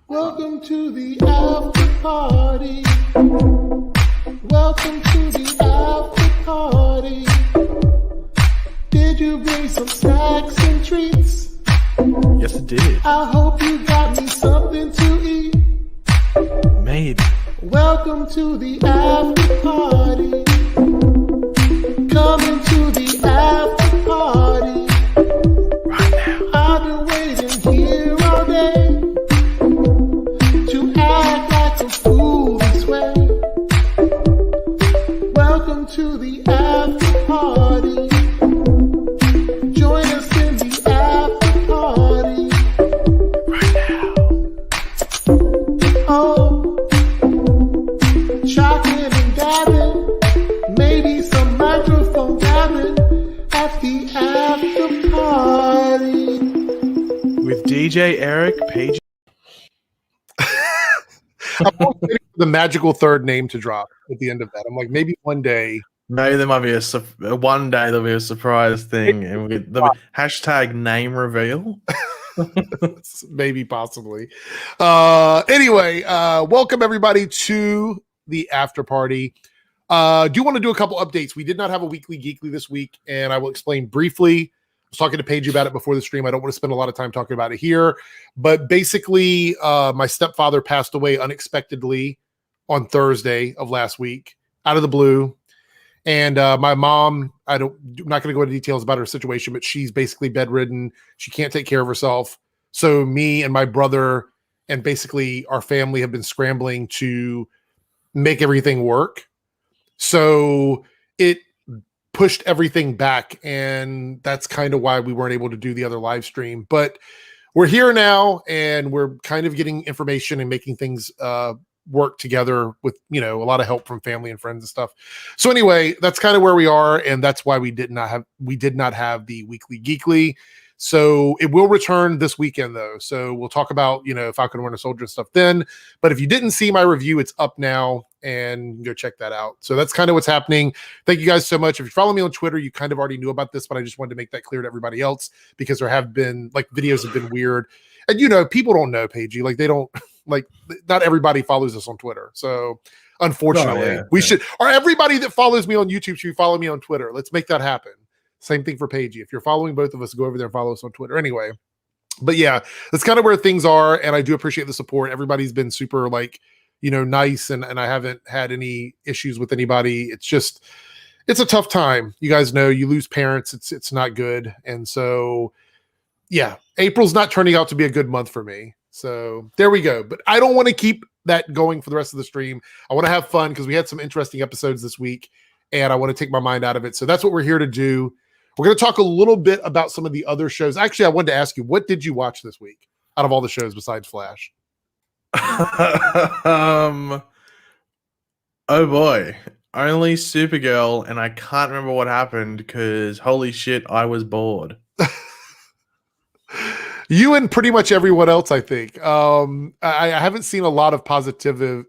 Welcome to the after party. Welcome to the after party. Did you bring some snacks and treats? Yes, it did. I hope you got me something to eat. Maybe. Welcome to the after party. Coming to the after party. Right now. I've been waiting here all day to act like a fool this way. Welcome to the after party. Join us in the after party. Right now. Oh, chocolate and gabbing, maybe some microphone gabbing at the after party. With DJ Eric, Paige. I'm waiting for the magical third name to drop at the end of that. I'm like, maybe one day. Maybe there might be one day there'll be a surprise thing, and there'll be hashtag name reveal. Maybe, possibly. Anyway, welcome everybody to the after party. Do want to do a couple updates. We did not have a weekly Geekly this week, and I will explain briefly. I was talking to Paige about it before the stream. I don't want to spend a lot of time talking about it here, but basically, my stepfather passed away unexpectedly on Thursday of last week, out of the blue. And my mom, I'm not going to go into details about her situation, but she's basically bedridden. She can't take care of herself. So me and my brother and basically our family have been scrambling to make everything work. So it pushed everything back, and that's kind of why we weren't able to do the other live stream. But we're here now, and we're kind of getting information and making things work together with, a lot of help from family and friends and stuff. So anyway, that's kind of where we are, and that's why we did not have the weekly Geekly. So it will return this weekend though. So we'll talk about, Falcon and Winter Soldier and stuff then. But if you didn't see my review, it's up now, and you can go check that out. So that's kind of what's happening. Thank you guys so much. If you follow me on Twitter, you kind of already knew about this, but I just wanted to make that clear to everybody else, because there have been videos have been weird. And people don't know, Paigey. They don't not everybody follows us on Twitter. So unfortunately, we should, or everybody that follows me on YouTube should follow me on Twitter. Let's make that happen. Same thing for Paigey. If you're following both of us, go over there and follow us on Twitter. Anyway, but yeah, that's kind of where things are. And I do appreciate the support. Everybody's been super nice. And I haven't had any issues with anybody. It's a tough time. You guys know, you lose parents. It's not good. And so, yeah, April's not turning out to be a good month for me. So there we go. But I don't want to keep that going for the rest of the stream. I want to have fun because we had some interesting episodes this week, and I want to take my mind out of it. So that's what we're here to do. We're going to talk a little bit about some of the other shows. Actually, I wanted to ask you, what did you watch this week out of all the shows besides Flash? Oh boy, only Supergirl, and I can't remember what happened because holy shit, I was bored. You and pretty much everyone else, I think. I haven't seen a lot of positivity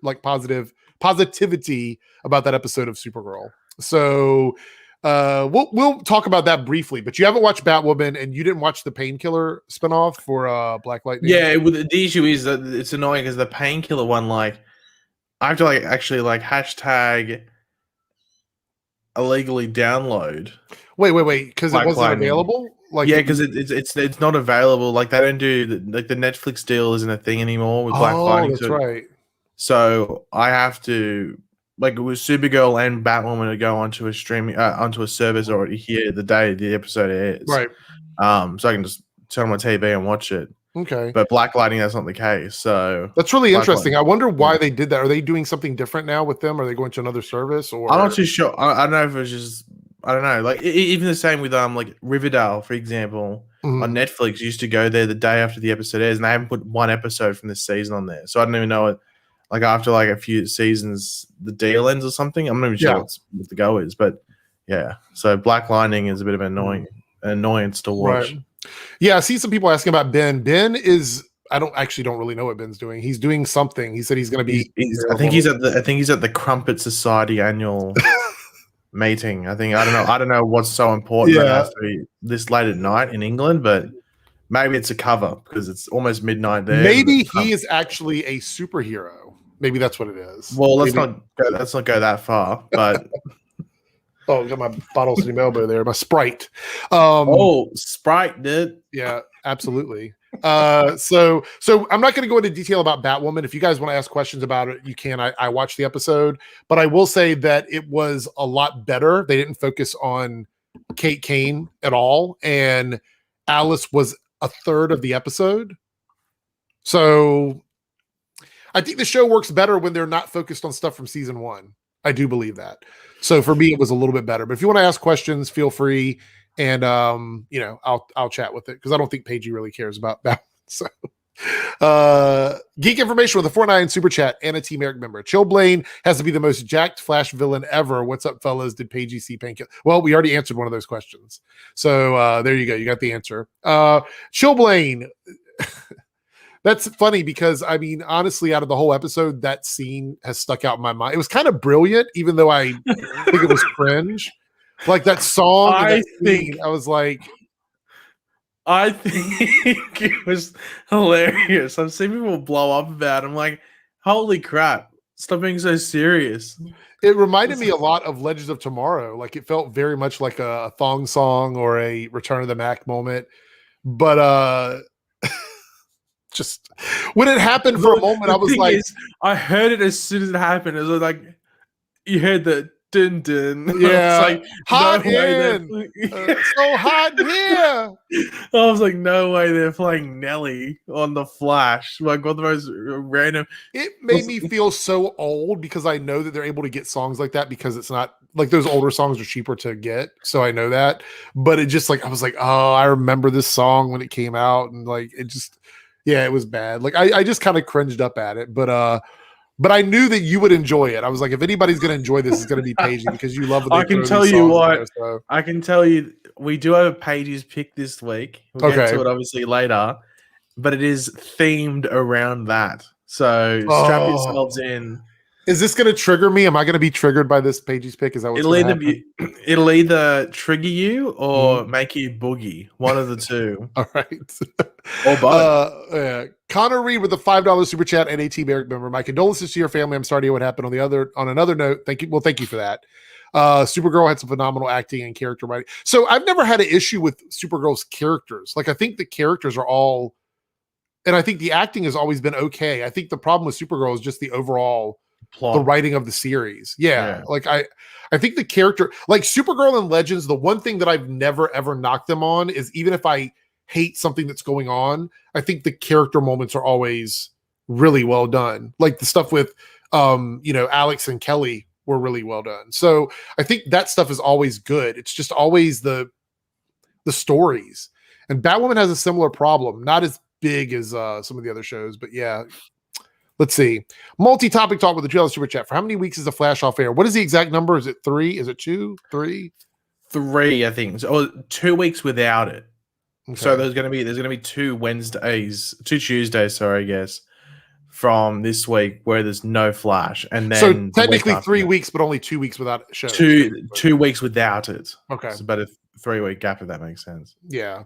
about that episode of Supergirl. So we'll talk about that briefly. But you haven't watched Batwoman, and you didn't watch the Painkiller spinoff for Black Lightning. Yeah, the issue is that it's annoying because the Painkiller one, I have to actually hashtag illegally download. Wait, because it wasn't available. Because it's not available. They don't do the Netflix deal isn't a thing anymore with Black Lightning. That's right. So I have to with Supergirl and Batwoman to go onto a streaming onto a service already here the day the episode airs. Right. So I can just turn on my TV and watch it. Okay. But Black Lightning, that's not the case. So that's really interesting. I wonder why they did that. Are they doing something different now with them? Are they going to another service? Or I'm not too sure. I don't know if it's just. I don't know. Even the same with Riverdale, for example, on Netflix, used to go there the day after the episode airs, and they haven't put one episode from this season on there. So I don't even know what. After a few seasons, the deal ends or something. I'm not even sure what the go is, but yeah. So Black Lightning is a bit of an annoyance to watch. Right. Yeah, I see some people asking about Ben. Ben is. I don't really know what Ben's doing. He's doing something. He said he's going to be. I think he's at the Crumpet Society annual. Meeting. I don't know what's so important that it has to be this late at night in England, but Maybe it's a cover because it's almost midnight there. Maybe he is actually a superhero. Maybe that's what it is. Well, let's Maybe. not go that far. But Oh, got my bottle city elbow there. My Sprite. Sprite, dude. Yeah, absolutely. So I'm not going to go into detail about Batwoman. If you guys want to ask questions about it, you can. I watched the episode, but I will say that it was a lot better. They didn't focus on Kate Kane at all, and Alice was a third of the episode. So I think the show works better when they're not focused on stuff from season 1. I do believe that. So for me, it was a little bit better. But if you want to ask questions, feel free. And I'll chat with it because I don't think Paigey really cares about that. So Geek Information with a 4.9 super chat and a Team Eric member. Chill Blaine has to be the most jacked Flash villain ever. What's up, fellas? Did Paigey see Painkiller? Well, we already answered one of those questions. So there you go. You got the answer. Chill Blaine. That's funny because, I mean, honestly, out of the whole episode, that scene has stuck out in my mind. It was kind of brilliant, even though I think it was cringe. Like that song, I was like, I think it was hilarious. I've seen people blow up about it. I'm like, holy crap, stop being so serious. It reminded me a lot of Legends of Tomorrow. Like it felt very much like a thong song or a Return of the Mac moment. But just when it happened for a moment, I was like, I heard it as soon as it happened. It was like you heard the dun dun. Yeah, like, hot in, so hot here. I was like, no way they're playing Nelly on the Flash. Like, what the most random. It made me feel so old because I know that they're able to get songs like that because it's not like those older songs are cheaper to get. So I know that, but it just like I was like, oh, I remember this song when it came out, and like it just. Yeah, it was bad. Like I just kind of cringed up at it, but I knew that you would enjoy it. I was like, if anybody's going to enjoy this, it's going to be Paigey because you love. I can tell you what. There, so. I can tell you, we do have a Paigey's pick this week. We'll get to it obviously later, but it is themed around that. So strap yourselves in. Is this going to trigger me? Am I going to be triggered by this Paigey's pick? Is that what's going to happen? It'll either trigger you or make you boogie. One of the two. All right. Or both. Connor Reed with a $5 super chat and a Team Eric member. My condolences to your family. I'm sorry to hear what happened. On another note, thank you. Well, thank you for that. Supergirl had some phenomenal acting and character writing. So I've never had an issue with Supergirl's characters. Like I think the characters are all, and I think the acting has always been okay. I think the problem with Supergirl is just the overall plot. The writing of the series. Yeah. Like I think the character, like Supergirl and Legends, the one thing that I've never ever knocked them on is even if I hate something that's going on, I think the character moments are always really well done. Like the stuff with Alex and Kelly were really well done. So I think that stuff is always good. It's just always the stories. And Batwoman has a similar problem, not as big as some of the other shows, but yeah. Let's see. Multi-topic talk with the $2 super chat. For how many weeks is the Flash off air? What is the exact number? Is it 3? Is it 2? 3? 3, I think. So, 2 weeks without it. Okay. So there's gonna be 2 Tuesdays, sorry, I guess, from this week where there's no Flash, and then so technically 3 weeks, but only 2 weeks without show. 2 weeks without it. Okay, it's about a 3-week gap if that makes sense. Yeah.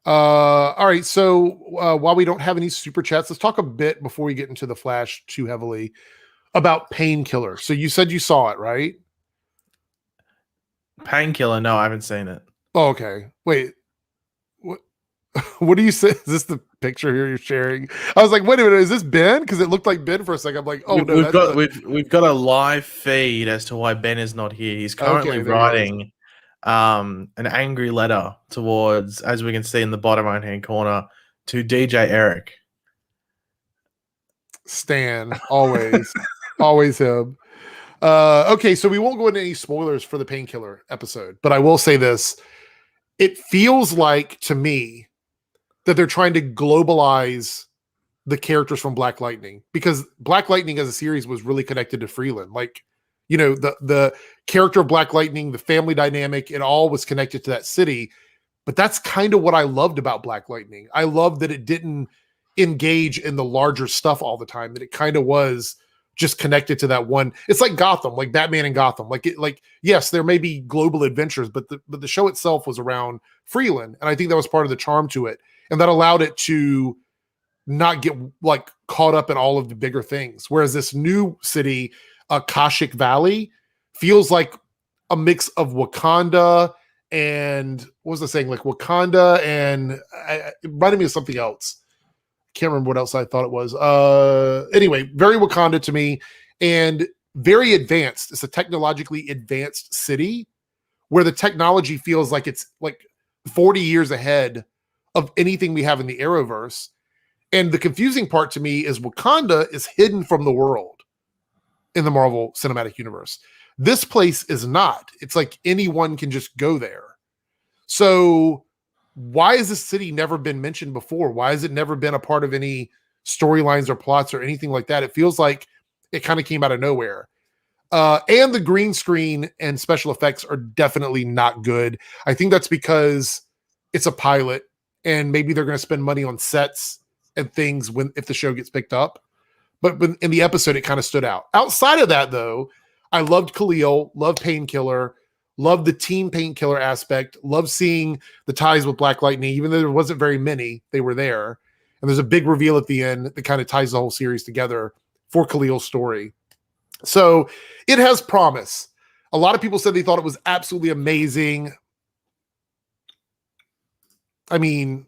All right. So while we don't have any super chats, let's talk a bit before we get into the Flash too heavily about Painkiller. So you said you saw it, right? Painkiller? No, I haven't seen it. Oh, okay. Wait. What do you say? Is this the picture here you're sharing? I was like, wait a minute, is this Ben? Because it looked like Ben for a second. I'm like, oh no, we've got a live feed as to why Ben is not here. He's currently writing an angry letter towards, as we can see in the bottom right hand corner, to DJ Eric. Stan, always, always him. Okay, so we won't go into any spoilers for the Painkiller episode, but I will say this: it feels like to me that they're trying to globalize the characters from Black Lightning, because Black Lightning as a series was really connected to Freeland. Like, the character of Black Lightning, the family dynamic, it all was connected to that city. But that's kind of what I loved about Black Lightning. I loved that it didn't engage in the larger stuff all the time, that it kind of was just connected to that one. It's like Gotham, like Batman and Gotham. Yes, there may be global adventures, but the show itself was around Freeland. And I think that was part of the charm to it. and that allowed it to not get like caught up in all of the bigger things. Whereas this new city, Kashyyyk Valley, feels like a mix of Wakanda and what was I saying? Like Wakanda and it reminded me of something else. Can't remember what else I thought it was. Anyway, very Wakanda to me and very advanced. It's a technologically advanced city where the technology feels like it's like 40 years ahead of anything we have in the Arrowverse. And the confusing part to me is Wakanda is hidden from the world in the Marvel Cinematic Universe. This place is not. It's like anyone can just go there. So why has this city never been mentioned before? Why has it never been a part of any storylines or plots or anything like that? It feels like it kind of came out of nowhere. And the green screen and special effects are definitely not good. I think that's because it's a pilot and maybe they're going to spend money on sets and things if the show gets picked up. But in the episode, it kind of stood out. Outside of that, though, I loved Khalil, loved Painkiller, loved the team Painkiller aspect, loved seeing the ties with Black Lightning, even though there wasn't very many, they were there. And there's a big reveal at the end that kind of ties the whole series together for Khalil's story. So it has promise. A lot of people said they thought it was absolutely amazing. I mean,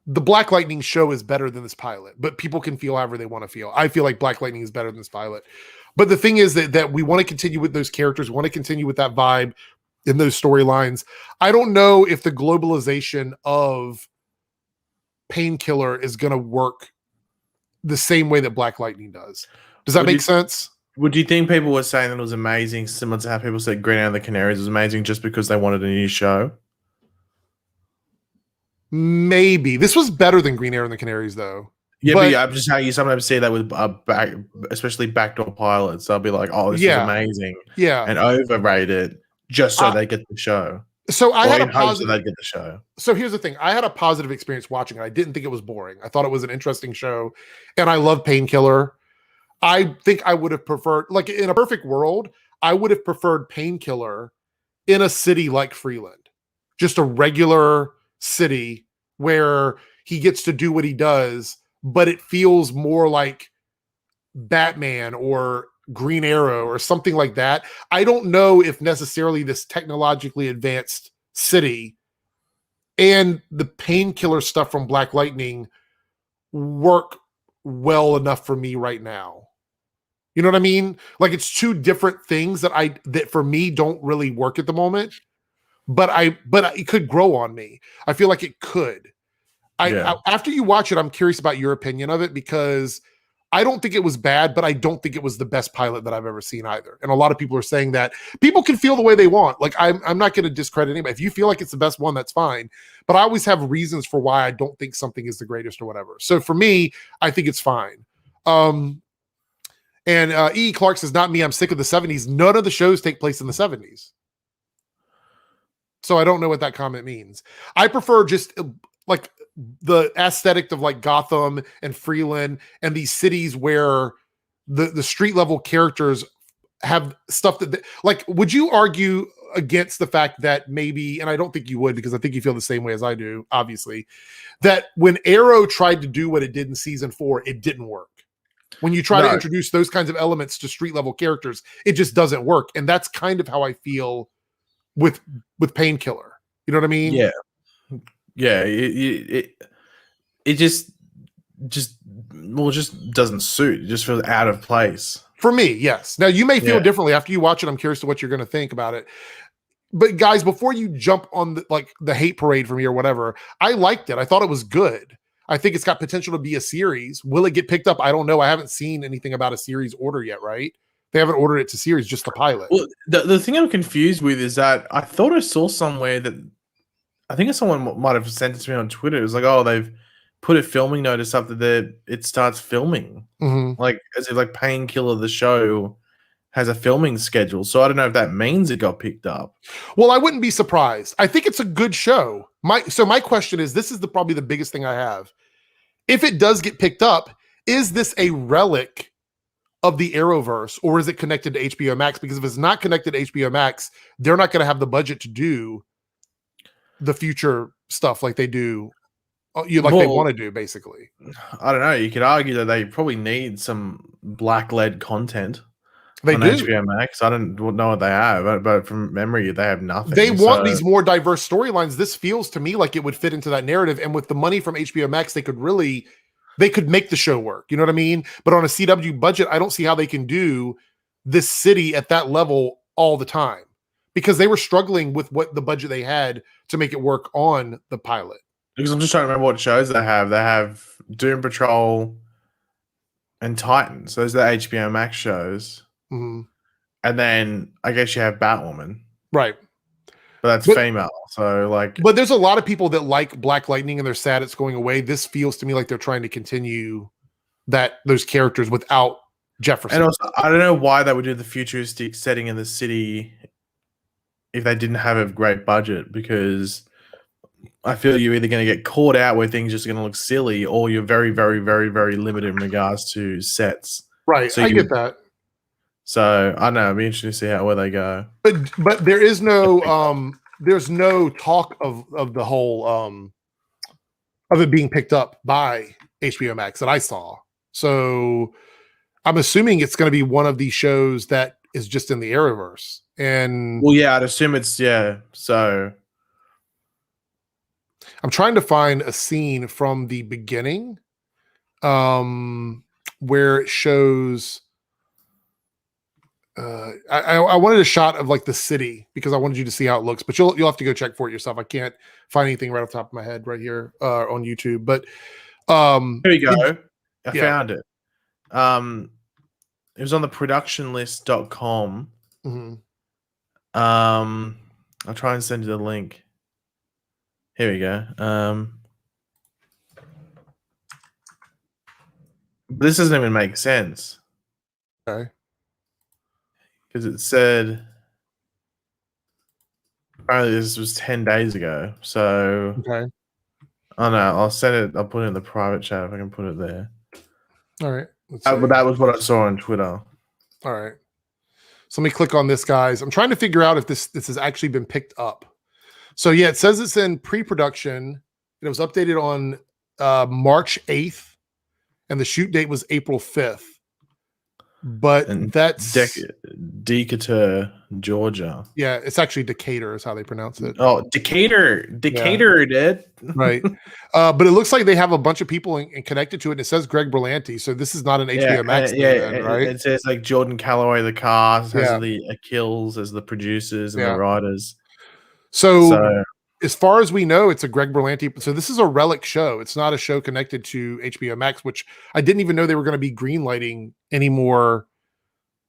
the Black Lightning show is better than this pilot, but people can feel however they want to feel. I feel like Black Lightning is better than this pilot. But the thing is that we want to continue with those characters, want to continue with that vibe in those storylines. I don't know if the globalization of Painkiller is going to work the same way that Black Lightning does. Does that make sense? Would you think people were saying that it was amazing, similar to how people said Green Out of the Canaries was amazing just because they wanted a new show? Maybe. This was better than Green Arrow and the Canaries, though. Yeah, but I'm just how you sometimes see that with especially backdoor pilots. They'll be like, "Oh, this is amazing," and overrate it just so they get the show. So I had a positive. They get the show. So here's the thing: I had a positive experience watching it. I didn't think it was boring. I thought it was an interesting show, and I love Painkiller. I think I would have preferred, like in a perfect world, I would have preferred Painkiller in a city like Freeland, just a regular city where he gets to do what he does, but it feels more like Batman or Green Arrow or something like that. I don't know if necessarily this technologically advanced city and the Painkiller stuff from Black Lightning work well enough for me right now. You know what I mean? Like it's two different things that for me don't really work at the moment, but it could grow on me. I feel like it could. After you watch it, I'm curious about your opinion of it because I don't think it was bad, but I don't think it was the best pilot that I've ever seen either. And a lot of people are saying that people can feel the way they want. Like I'm not going to discredit anybody. If you feel like it's the best one, that's fine. But I always have reasons for why I don't think something is the greatest or whatever. So for me, I think it's fine. And E. Clark says, not me, I'm sick of the 70s. None of the shows take place in the 70s. So I don't know what that comment means. I prefer just like the aesthetic of like Gotham and Freeland and these cities where the street level characters have stuff that like, would you argue against the fact that maybe, and I don't think you would because I think you feel the same way as I do, obviously, that when Arrow tried to do what it did in season 4, it didn't work. When you try to introduce those kinds of elements to street level characters, it just doesn't work. And that's kind of how I feel with Painkiller. You know what I mean? Yeah. Yeah. It just doesn't suit. It just feels out of place. For me, yes. Now you may feel differently after you watch it. I'm curious to what you're going to think about it. But guys, before you jump on the hate parade for me or whatever, I liked it. I thought it was good. I think it's got potential to be a series. Will it get picked up? I don't know. I haven't seen anything about a series order yet, right? They haven't ordered it to series, just the pilot. Well, the thing I'm confused with is that I thought I saw somewhere that I think someone might have sent it to me on Twitter. It was like, oh, they've put a filming notice up that it starts filming. Mm-hmm. Like as if like Painkiller, the show, has a filming schedule. So I don't know if that means it got picked up. Well, I wouldn't be surprised. I think it's a good show. My question is, this is probably the biggest thing I have. If it does get picked up, is this a relic of the Arrowverse or is it connected to HBO Max? Because if it's not connected to HBO Max, they're not going to have the budget to do the future stuff like they do You like they Well, want to do basically. I don't know. You could argue that they probably need some black-led content They on do. HBO Max. I don't know what they have, but from memory, they have They nothing. want So these more diverse storylines. This feels to me like it would fit into that narrative. And with the money from HBO Max, they could make the show work. You know what I mean? But on a CW budget, I don't see how they can do this city at that level all the time because they were struggling with what the budget they had to make it work on the pilot. because I'm just trying to remember what shows they have. They have Doom Patrol and Titans. Those are the HBO Max shows. Mm-hmm. And then I guess you have Batwoman. Right. But that's female. So like but there's a lot of people that like Black Lightning and they're sad it's going away. This feels to me like they're trying to continue those characters without Jefferson. And also I don't know why they would do the futuristic setting in the city if they didn't have a great budget, because I feel you're either going to get caught out where things are just going to look silly, or you're very, very, very, very limited in regards to sets. Right. So I get that. So I don't know. It'll be interesting to see where they go. But there is no there's no talk of the whole of it being picked up by HBO Max that I saw. So I'm assuming it's going to be one of these shows that is just in the Arrowverse. And well, yeah, I'd assume it's So I'm trying to find a scene from the beginning where it shows I wanted a shot of like the city because I wanted you to see how it looks, but you'll have to go check for it yourself. I can't find anything right off the top of my head right here on YouTube. But here we go. I found it. It was on the productionlist.com. Mm-hmm. I'll try and send you the link. Here we go. This doesn't even make sense. Okay. Because it said apparently this was 10 days ago. So okay. Oh no, I'll send it. I'll put it in the private chat if I can put it there. All right. But that was what I saw on Twitter. All right. So let me click on this, guys. I'm trying to figure out if this has actually been picked up. So yeah, it says it's in pre-production. It was updated on March 8th, and the shoot date was April 5th. But and that's Decatur, Georgia. Yeah, it's actually Decatur is how they pronounce it. Oh, Decatur, dude. Right. But it looks like they have a bunch of people connected to it. And it says Greg Berlanti, so this is not an HBO Max thing, then, right? It says like Jordan Calloway, the cast, has the Achilles as the producers and the writers. So as far as we know, it's a Greg Berlanti. So this is a relic show. It's not a show connected to HBO Max, which I didn't even know they were going to be greenlighting any more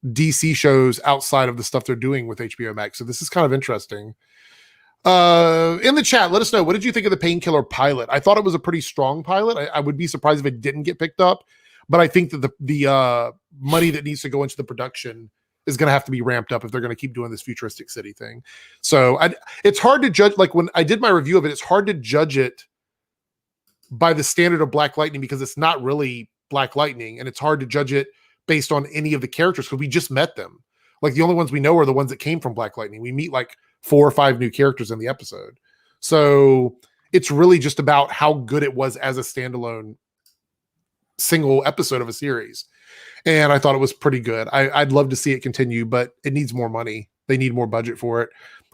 DC shows outside of the stuff they're doing with HBO Max. So this is kind of interesting. In the chat, let us know, what did you think of the Painkiller pilot? I thought it was a pretty strong pilot. I would be surprised if it didn't get picked up, but I think that the money that needs to go into the production is going to have to be ramped up if they're going to keep doing this futuristic city thing. So it's hard to judge. Like when I did my review of it, it's hard to judge it by the standard of Black Lightning because it's not really Black Lightning, and it's hard to judge it based on any of the characters because we just met them. Like the only ones we know are the ones that came from Black Lightning. We meet like 4 or 5 new characters in the episode. So it's really just about how good it was as a standalone single episode of a series. And I thought it was pretty good. I'd love to see it continue, but it needs more money. They need more budget for it.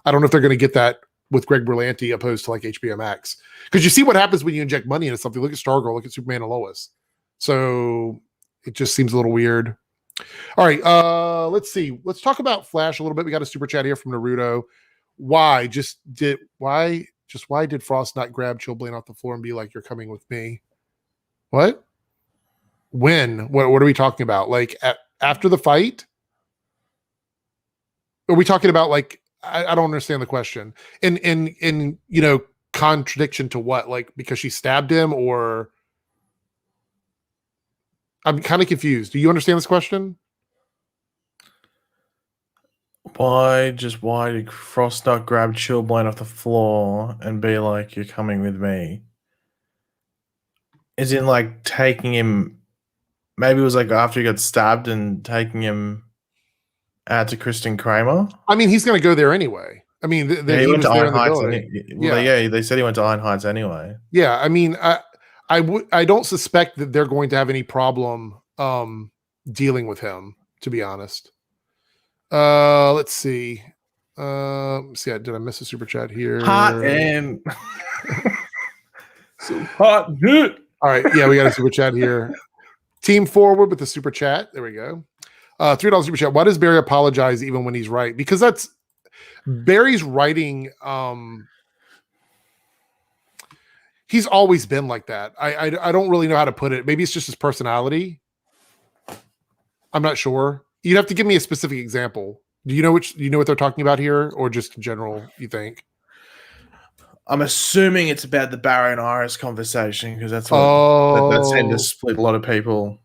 I don't know if they're going to get that with Greg Berlanti opposed to like HBO Max. Because you see what happens when you inject money into something. Look at Stargirl, look at Superman and Lois. So it just seems a little weird. All right, let's see. Let's talk about Flash a little bit. We got a super chat here from Naruto. Why did Frost not grab Chillblaine off the floor and be like, "You're coming with me"? What? When? What are we talking about? Like after the fight? Are we talking about like I don't understand the question. In contradiction to what? Like because she stabbed him, or I'm kind of confused. Do you understand this question? Why did Frost not grab Chillblaine off the floor and be like, "You're coming with me"? Is in like taking him. Maybe it was like after he got stabbed and taking him out to Kristen Kramer. I mean, he's going to go there anyway. I mean, Yeah, he he went was to there Iron in the Heights. building. They said he went to Iron Heights anyway. Yeah. I mean, I don't suspect that they're going to have any problem dealing with him, to be honest. Let's see. Did I miss a super chat here? Hot and so hot. All right, yeah, we got a super chat here. Team Forward with the super chat. There we go. $3 super chat. Why does Barry apologize even when he's right? Because that's Barry's writing. He's always been like that. I don't really know how to put it. Maybe it's just his personality. I'm not sure. You'd have to give me a specific example. Do you know what they're talking about here, or just in general? You think? I'm assuming it's about the Barry and Iris conversation because that's what that tend to split a lot of people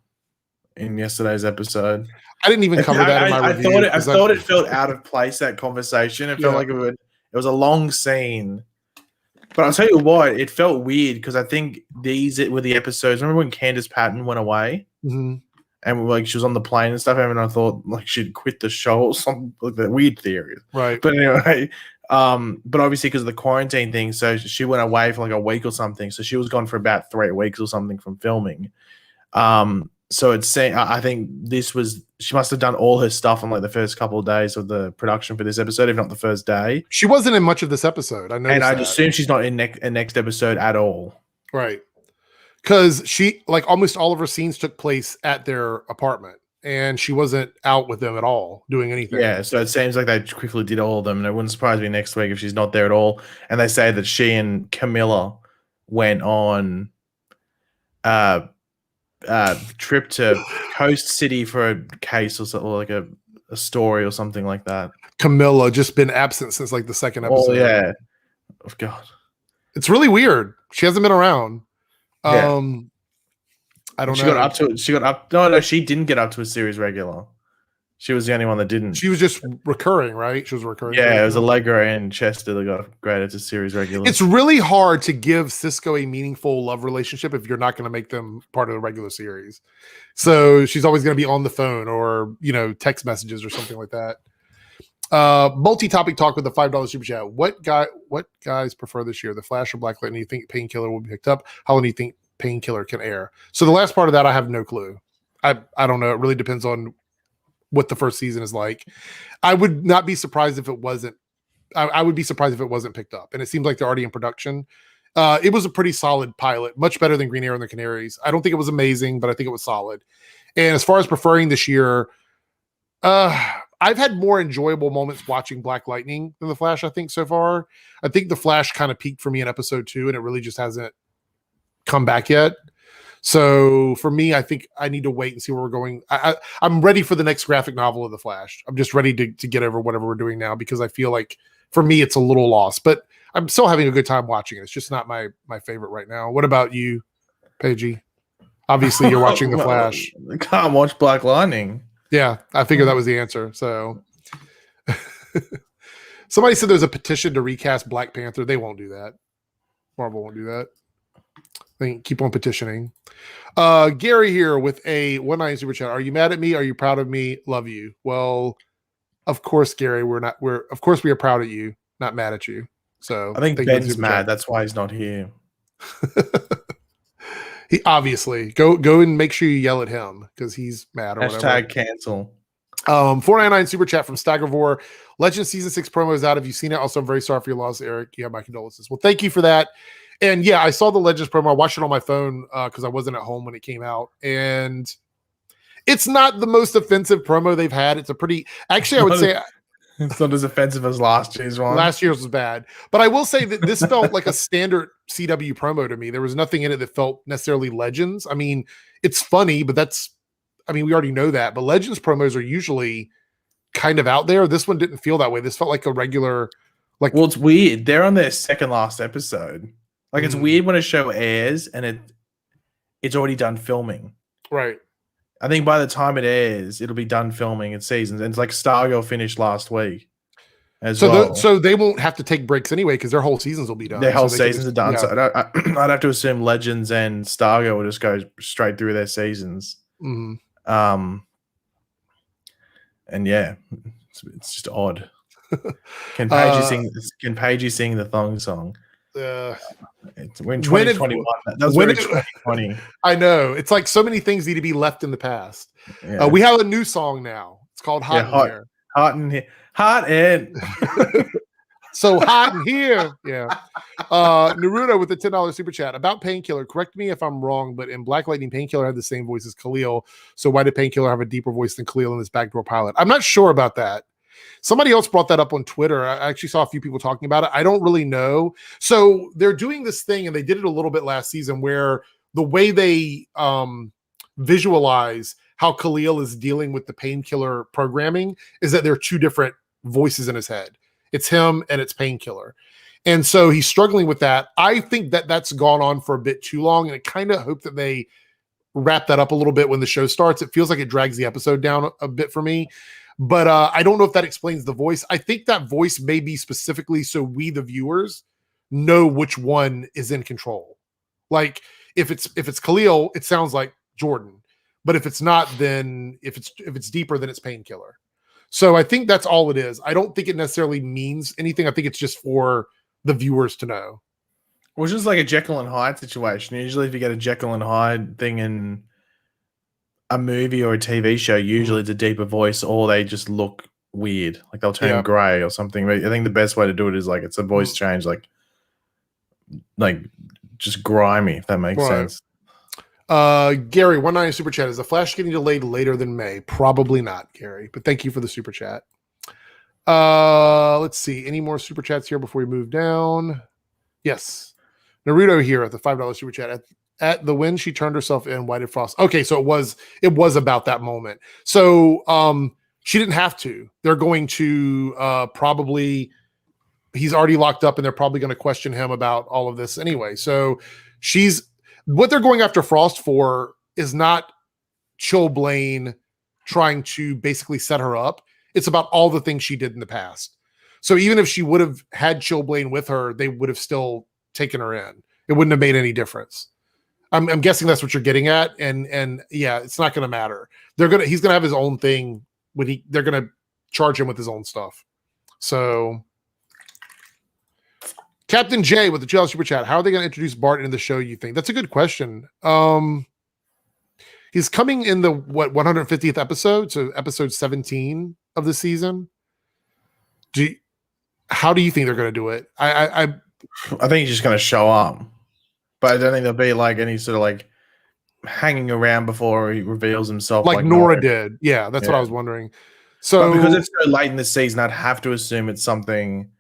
in yesterday's episode. I didn't even cover that in my review. I thought it felt out of place, that conversation. It felt like it was a long scene. But I'll tell you what, it felt weird because I think these were the episodes. Remember when Candace Patton went away? Mm-hmm. And like she was on the plane and stuff, and I thought like she'd quit the show or something, like that weird theory. Right. But anyway, but obviously because of the quarantine thing, so she went away for like a week or something. So she was gone for about 3 weeks or something from filming. So it's saying I think she must have done all her stuff on like the first couple of days of the production for this episode, if not the first day. She wasn't in much of this episode. I noticed, and I'd assume she's not in next episode at all. Right. Because she, like, almost all of her scenes took place at their apartment, and she wasn't out with them at all doing anything. Yeah, so it seems like they quickly did all of them, and it wouldn't surprise me next week if she's not there at all. And they say that she and Camilla went on trip to Coast City for a case or something, like a story or something like that. Camilla just been absent since like the second episode. Oh yeah, oh god, it's really weird. She hasn't been around. Yeah. I don't know. She got up. No, she didn't get up to a series regular. She was the only one that didn't. She was just recurring, right? She was recurring. Yeah, it was Allegra and Chester that got upgraded to series regular. It's really hard to give Cisco a meaningful love relationship if you're not going to make them part of the regular series. So she's always going to be on the phone or, text messages or something like that. Multi-topic talk with the $5 super chat. What guys prefer this year, the Flash or Black Lightning? Do you think Painkiller will be picked up? How long do you think Painkiller can air? So the last part of that, I have no clue. I don't know. It really depends on what the first season is like. I would not be surprised if it wasn't. I would be surprised if it wasn't picked up. And it seems like they're already in production. It was a pretty solid pilot, much better than Green Arrow and the Canaries. I don't think it was amazing, but I think it was solid. And as far as preferring this year, I've had more enjoyable moments watching Black Lightning than the Flash, I think, so far. I think the Flash kind of peaked for me in episode 2, and it really just hasn't come back yet. So for me, I think I need to wait and see where we're going. I'm ready for the next graphic novel of the Flash. I'm just ready to get over whatever we're doing now, because I feel like for me, it's a little lost, but I'm still having a good time watching it. It's just not my favorite right now. What about you, Paigey? Obviously you're watching the Flash. I can't watch Black Lightning. Yeah, I figured that was the answer. So somebody said there's a petition to recast Black Panther. They won't do that. Marvel won't do that. They keep on petitioning. Gary here with a 1.9 super chat. Are you mad at me? Are you proud of me? Love you. Well, of course, Gary, we are proud of you, not mad at you. So I think Ben's mad. That's why he's not here. He obviously go and make sure you yell at him because he's mad or whatever. Hashtag cancel. 499 super chat from Staggervore. Legend season 6 promo is out. Have you seen it? Also, I'm very sorry for your loss, Eric. You have my condolences. Well, thank you for that. And yeah, I saw the Legends promo. I watched it on my phone because I wasn't at home when it came out. And it's not the most offensive promo they've had. It's a pretty, actually, I would say it's not as offensive as last year's one. Last year's was bad. But I will say that this felt like a standard CW promo to me. There was nothing in it that felt necessarily Legends. I mean, it's funny, but we already know that. But Legends promos are usually kind of out there. This one didn't feel that way. This felt like a regular, well, it's weird. They're on their second last episode. It's weird when a show airs and it's already done filming. Right. I think by the time it airs, it'll be done filming its seasons. And it's like Stargirl finished last week as well. So they won't have to take breaks anyway because their whole seasons will be done. Their whole seasons are done. Yeah. So I'd have to assume Legends and Stargirl will just go straight through their seasons. Mm-hmm. And yeah, it's just odd. Can Uh, Pagey sing the thong song? uh, We're in when if 2021. That was when very it, 2020. I know it's like so many things need to be left in the past. Yeah. We have a new song now. It's called Yeah, "Hot in Here." hot in here. Hot in. So hot in here. Yeah. Naruto with the $10 super chat about Painkiller. Correct me if I'm wrong, but in Black Lightning, Painkiller had the same voice as Khalil. So why did Painkiller have a deeper voice than Khalil in this backdoor pilot? I'm not sure about that. Somebody else brought that up on Twitter. I actually saw a few people talking about it. I don't really know. So they're doing this thing, and they did it a little bit last season, where the way they visualize how Khalil is dealing with the Painkiller programming is that there are two different voices in his head. It's him and it's Painkiller. And so he's struggling with that. I think that that's gone on for a bit too long, and I kind of hope that they wrap that up a little bit when the show starts. It feels like it drags the episode down a bit for me. But I don't know if that explains the voice. I think that voice may be specifically so we, the viewers, know which one is in control. Like if it's Khalil, it sounds like Jordan. But if it's not, then if it's deeper, then it's Painkiller. So I think that's all it is. I don't think it necessarily means anything. I think it's just for the viewers to know. Well, it's just like a Jekyll and Hyde situation. Usually, if you get a Jekyll and Hyde thing in a movie or a TV show, usually it's a deeper voice, or they just look weird, like they'll turn gray or something. But I think the best way to do it is like it's a voice change, like just grimy, if that makes sense. Gary, 190 super chat. Is the Flash getting delayed later than May? Probably not, Gary. But thank you for the super chat. Let's see. Any more super chats here before we move down? Yes. Naruto here at the $5 super chat. At the when she turned herself in, why did Frost? Okay, so it was about that moment. So she didn't have to. They're going to probably, he's already locked up and they're probably going to question him about all of this anyway. So what they're going after Frost for is not Chilblain trying to basically set her up. It's about all the things she did in the past. So even if she would have had Chilblain with her, they would have still taken her in. It wouldn't have made any difference. I'm guessing that's what you're getting at, and yeah, it's not going to matter. He's gonna have his own thing when they're gonna charge him with his own stuff. So, Captain J with the $2 super chat. How are they going to introduce Bart into the show? You think that's a good question. He's coming in the 150th episode, so episode 17 of the season. How do you think they're going to do it? I think he's just going to show up. But I don't think there'll be like any sort of like hanging around before he reveals himself, like Nora did. Yeah, that's what I was wondering. So but because it's so late in the season, I'd have to assume it's something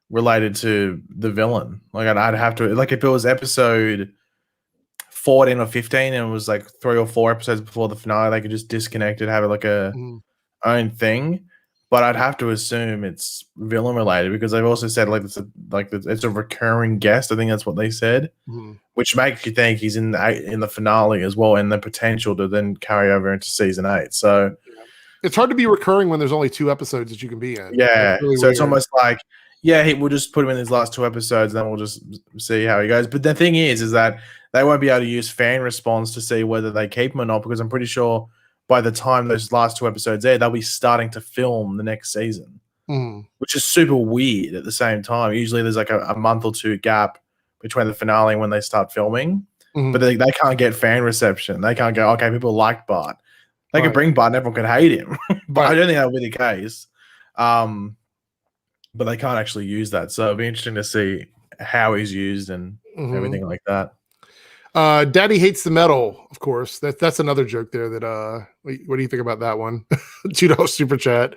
related to the villain. Like I'd have to, like if it was episode 14 or 15 and it was like 3 or 4 episodes before the finale, they could just disconnect it, have it like a own thing. But I'd have to assume it's villain related because they've also said it's a recurring guest. I think that's what they said, which makes you think he's in the finale as well, and the potential to then carry over into season 8. So it's hard to be recurring when there's only 2 episodes that you can be in. Yeah, really so weird. It's almost like we'll just put him in his last 2 episodes, and then we'll just see how he goes. But the thing is that they won't be able to use fan response to see whether they keep him or not, because I'm pretty sure by the time those last 2 episodes air, they'll be starting to film the next season, which is super weird at the same time. Usually there's like a month or 2 gap between the finale and when they start filming, but they can't get fan reception. They can't go, okay, people like Bart. They can bring Bart and everyone can hate him, but I don't think that'll be the case. But they can't actually use that. So it'll be interesting to see how he's used and everything like that. Daddy hates the metal, of course. That's another joke there. What do you think about that one? $2 super chat.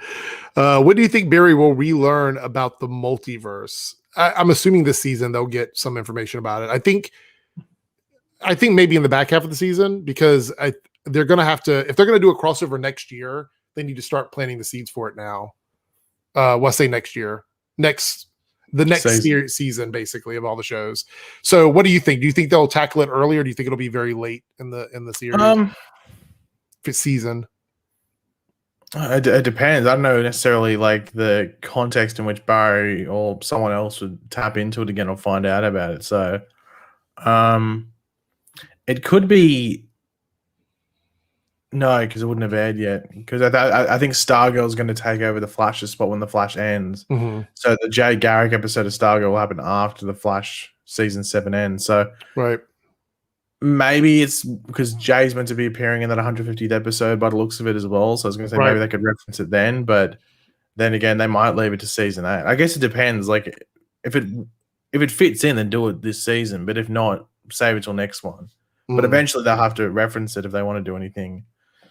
What do you think Barry will relearn about the multiverse? I'm assuming this season they'll get some information about it. I think maybe in the back half of the season, because they're going to have to, if they're going to do a crossover next year, they need to start planting the seeds for it now. Well, say next year, the next season, basically, of all the shows. So what do you think? Do you think they'll tackle it early, or do you think it'll be very late in the series? Season? It depends. I don't know necessarily like the context in which Barry or someone else would tap into it again or find out about it. So it could be No, because it wouldn't have aired yet. Because I think Stargirl's going to take over the Flash's spot when the Flash ends. Mm-hmm. So the Jay Garrick episode of Stargirl will happen after the Flash season 7 ends. So Right. maybe it's because Jay's meant to be appearing in that 150th episode by the looks of it as well. So I was going to say Right. maybe they could reference it then, but then again, they might leave it to season 8. I guess it depends. Like if it fits in, then do it this season. But if not, save it till next one. But eventually they'll have to reference it if they want to do anything.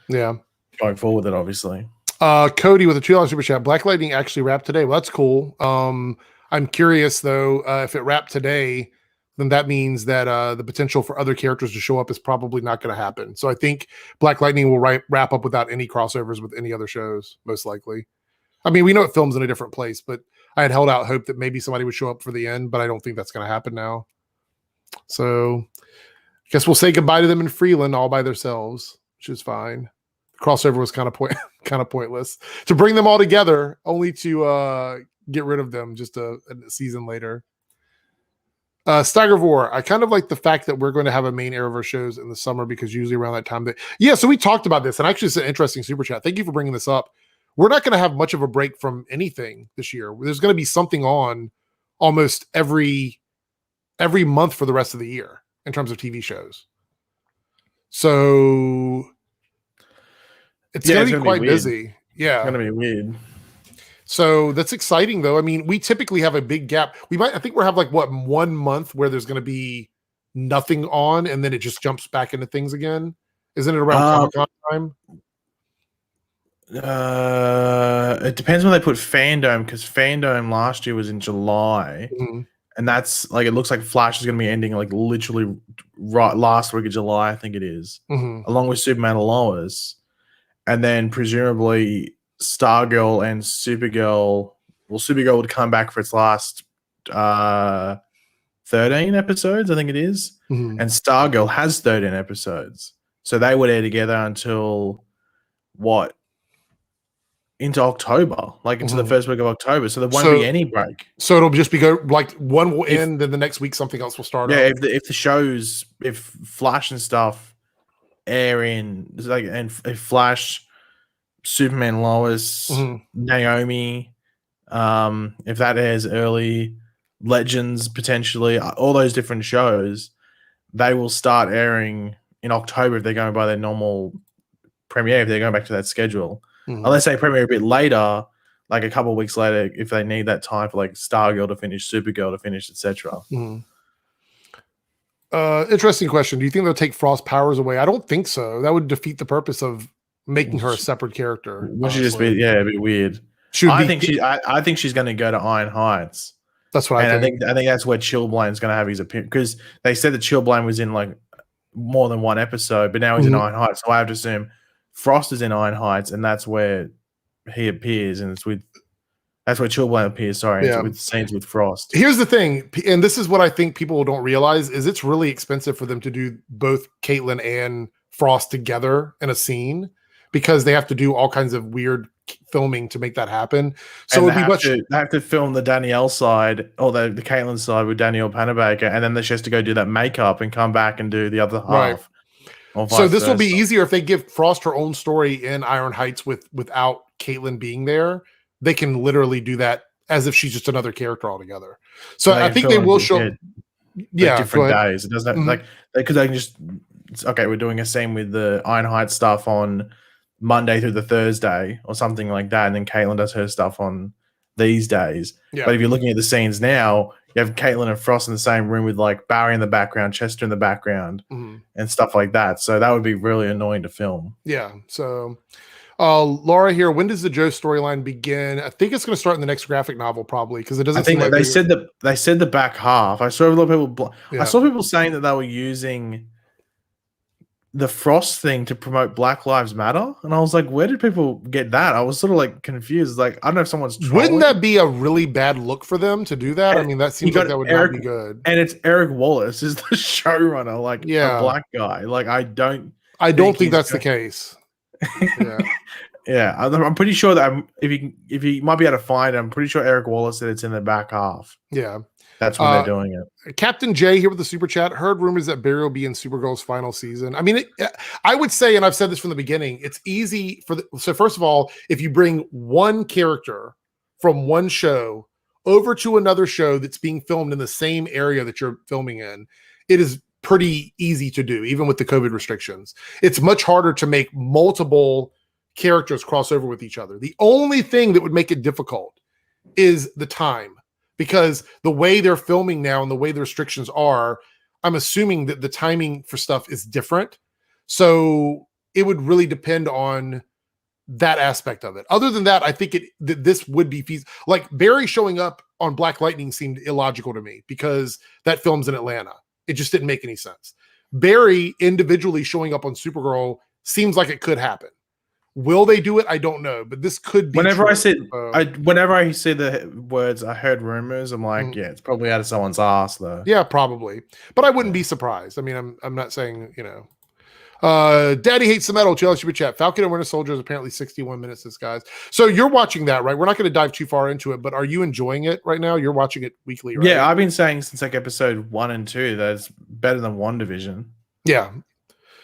Yeah. Going forward, that obviously. Cody with a $2 super chat. Black Lightning actually wrapped today. Well, that's cool. I'm curious though, if it wrapped today, then that means that the potential for other characters to show up is probably not going to happen. So I think Black Lightning will wrap up without any crossovers with any other shows, most likely. I mean, we know it films in a different place, but I had held out hope that maybe somebody would show up for the end, but I don't think that's going to happen now. So I guess we'll say goodbye to them in Freeland all by themselves, which is fine. The crossover was kind of pointless to bring them all together, only to get rid of them just a season later. Staggervore, I kind of like the fact that we're going to have a main Arrowverse shows in the summer because usually around that time so we talked about this, and actually it's an interesting super chat. Thank you for bringing this up. We're not going to have much of a break from anything this year. There's going to be something on almost every month for the rest of the year in terms of TV shows. So it's going to be quite busy. Yeah. It's going to be weird. So that's exciting though. I mean, we typically have a big gap. I think we'll have like 1 month where there's going to be nothing on and then it just jumps back into things again. Isn't it around Comic-Con time? It depends when they put Fandom, because Fandom last year was in July. Mm-hmm. And that's like, it looks like Flash is going to be ending like literally right last week of July, I think it is, along with Superman and Lois. And then presumably Stargirl and Supergirl, Supergirl would come back for its last 13 episodes, I think it is. And Stargirl has 13 episodes. So they would air together until what? Into October, like into the first week of October. So there won't be any break. So it'll just be like one will end, then the next week something else will start. Yeah, if Flash and stuff air in like, and if Flash, Superman, Lois, Naomi, if that airs early, Legends potentially, all those different shows, they will start airing in October if they're going by their normal premiere, if they're going back to that schedule. Unless they premiere a bit later, like a couple of weeks later, if they need that time for like Stargirl to finish, Supergirl to finish, etc. Interesting question. Do you think they'll take Frost's powers away? I don't think so. That would defeat the purpose of making her a separate character. Would she just be a bit weird? I think she's going to go to Iron Heights. That's what I think. I think that's where Chillblain's going to have his appearance, because they said that Chillblain was in like more than one episode, but now he's in Iron Heights. So I have to assume Frost is in Iron Heights, and that's where he appears, and that's where Chillblain appears. Sorry, with scenes with Frost. Here's the thing, and this is what I think people don't realize: is it's really expensive for them to do both Caitlin and Frost together in a scene, because they have to do all kinds of weird filming to make that happen. So they have to film the Danielle side or the Caitlin side with Danielle Panabaker, and then she has to go do that makeup and come back and do the other half. Right. So this will be easier if they give Frost her own story in Iron Heights without Caitlin being there. They can literally do that as if she's just another character altogether. So I think they will show different days. It doesn't like because they can just we're doing a scene with the Iron Heights stuff on Monday through the Thursday or something like that, and then Caitlin does her stuff on these days. But if you're looking at the scenes now, you have Caitlin and Frost in the same room with like Barry in the background, Chester in the background, and stuff like that. So that would be really annoying to film. Yeah. So Laura here, when does the Joe storyline begin? I think it's going to start in the next graphic novel, probably, because it doesn't. I think they said the back half. I saw a lot of people. I saw people saying that they were using the Frost thing to promote Black Lives Matter, and I was like, where did people get that? I was sort of like confused. Like, I don't know if someone's trolling. Wouldn't that be a really bad look for them to do that? I mean, that seems like that would not be good. And it's Eric Wallace is the showrunner, like a black guy. Like, I don't think that's the case. I'm pretty sure that if you might be able to find it, I'm pretty sure Eric Wallace said it's in the back half. Yeah. That's when they're doing it. Captain J here with the super chat. Heard rumors that Barry will be in Supergirl's final season. I mean, I would say, and I've said this from the beginning, it's easy so first of all, if you bring one character from one show over to another show that's being filmed in the same area that you're filming in, it is pretty easy to do, even with the COVID restrictions. It's much harder to make multiple characters cross over with each other. The only thing that would make it difficult is the time, because the way they're filming now and the way the restrictions are, I'm assuming that the timing for stuff is different. So it would really depend on that aspect of it. Other than that, I think this would be feasible. Like Barry showing up on Black Lightning seemed illogical to me because that film's in Atlanta. It just didn't make any sense. Barry individually showing up on Supergirl seems like it could happen. Will they do it? I don't know, but this could be. Whenever I see the words, I heard rumors. I'm like, yeah, it's probably out of someone's ass, though. Yeah, probably. But I wouldn't be surprised. I mean, I'm not saying, Daddy hates the metal. Jealous super chat. Falcon and Winter Soldier is apparently 61 minutes. This guys. So you're watching that, right? We're not going to dive too far into it, but are you enjoying it right now? You're watching it weekly, right? Yeah, I've been saying since like episode 1 and 2 that it's better than WandaVision. Yeah.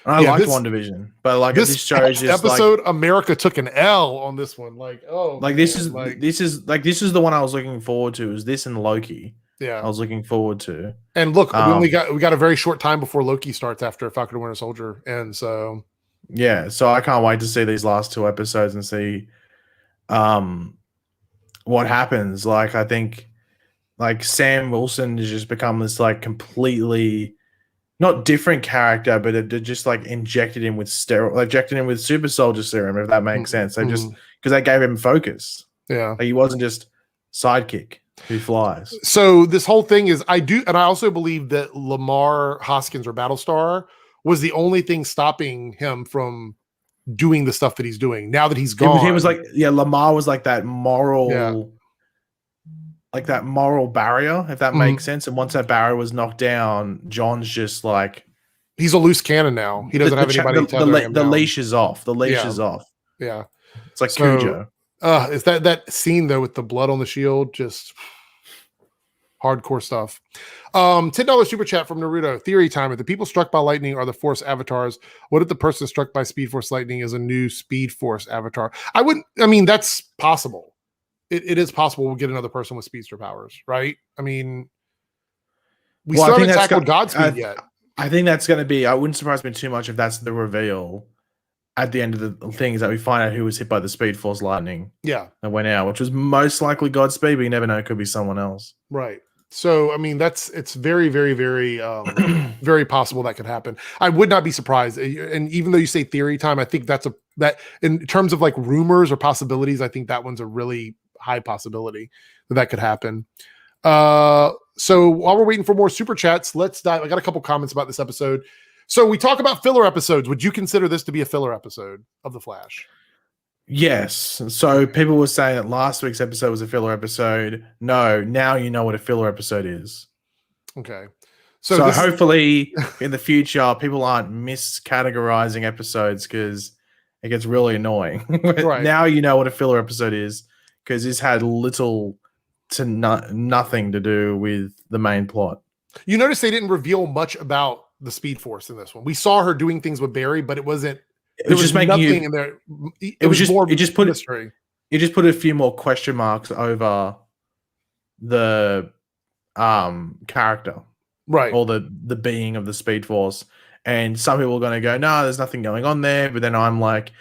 I liked WandaVision, but like this show is just episode, like, America took an L on this one. Like, this is the one I was looking forward to. Is this and Loki? Yeah, I was looking forward to. And look, we got a very short time before Loki starts after Falcon and Winter Soldier, and so yeah, so I can't wait to see these last 2 episodes and see, what happens. Like I think, like Sam Wilson has just become this like completely. Not different character, but it just like injected him with super soldier serum, if that makes sense. They just because they gave him focus. Yeah, like he wasn't just sidekick who flies. So this whole thing is, I also believe that Lamar Hoskins or Battlestar was the only thing stopping him from doing the stuff that he's doing. Now that he's gone, he was like, Lamar was like that moral. Yeah. Like that moral barrier, if that makes sense. And once that barrier was knocked down, John's just like he's a loose cannon now. He doesn't have anybody. The leash is off. The leash is off. Yeah, it's like Cujo. Is that scene though with the blood on the shield? Just hardcore stuff. $10 super chat from Naruto. Theory time: if the people struck by lightning are the Force avatars, what if the person struck by Speed Force lightning is a new Speed Force avatar? I mean, that's possible. It is possible we'll get another person with speedster powers, right? I mean, we still haven't tackled Godspeed yet. I think that's going to be. I wouldn't surprise me too much if that's the reveal at the end of the thing, is that we find out who was hit by the Speed Force lightning. Yeah, and went out, which was most likely Godspeed, but you never know; it could be someone else. Right. So, I mean, it's very, very, very, very possible that could happen. I would not be surprised. And even though you say theory time, I think that in terms of like rumors or possibilities, I think that one's a really high possibility that could happen. So while we're waiting for more super chats, let's dive. I got a couple comments about this episode. So we talk about filler episodes. Would you consider this to be a filler episode of The Flash? Yes. So people were saying that last week's episode was a filler episode. No, now you know what a filler episode is. Okay. So hopefully in the future, people aren't miscategorizing episodes because it gets really annoying. Right. Now you know what a filler episode is, because this had little to nothing to do with the main plot. You notice they didn't reveal much about the Speed Force in this one. We saw her doing things with Barry, but it wasn't. It was just making nothing in there. It was just more. It just put mystery. It just put a few more question marks over the character, right, or the being of the Speed Force. And some people are going to go, "No, there's nothing going on there." But then I'm like,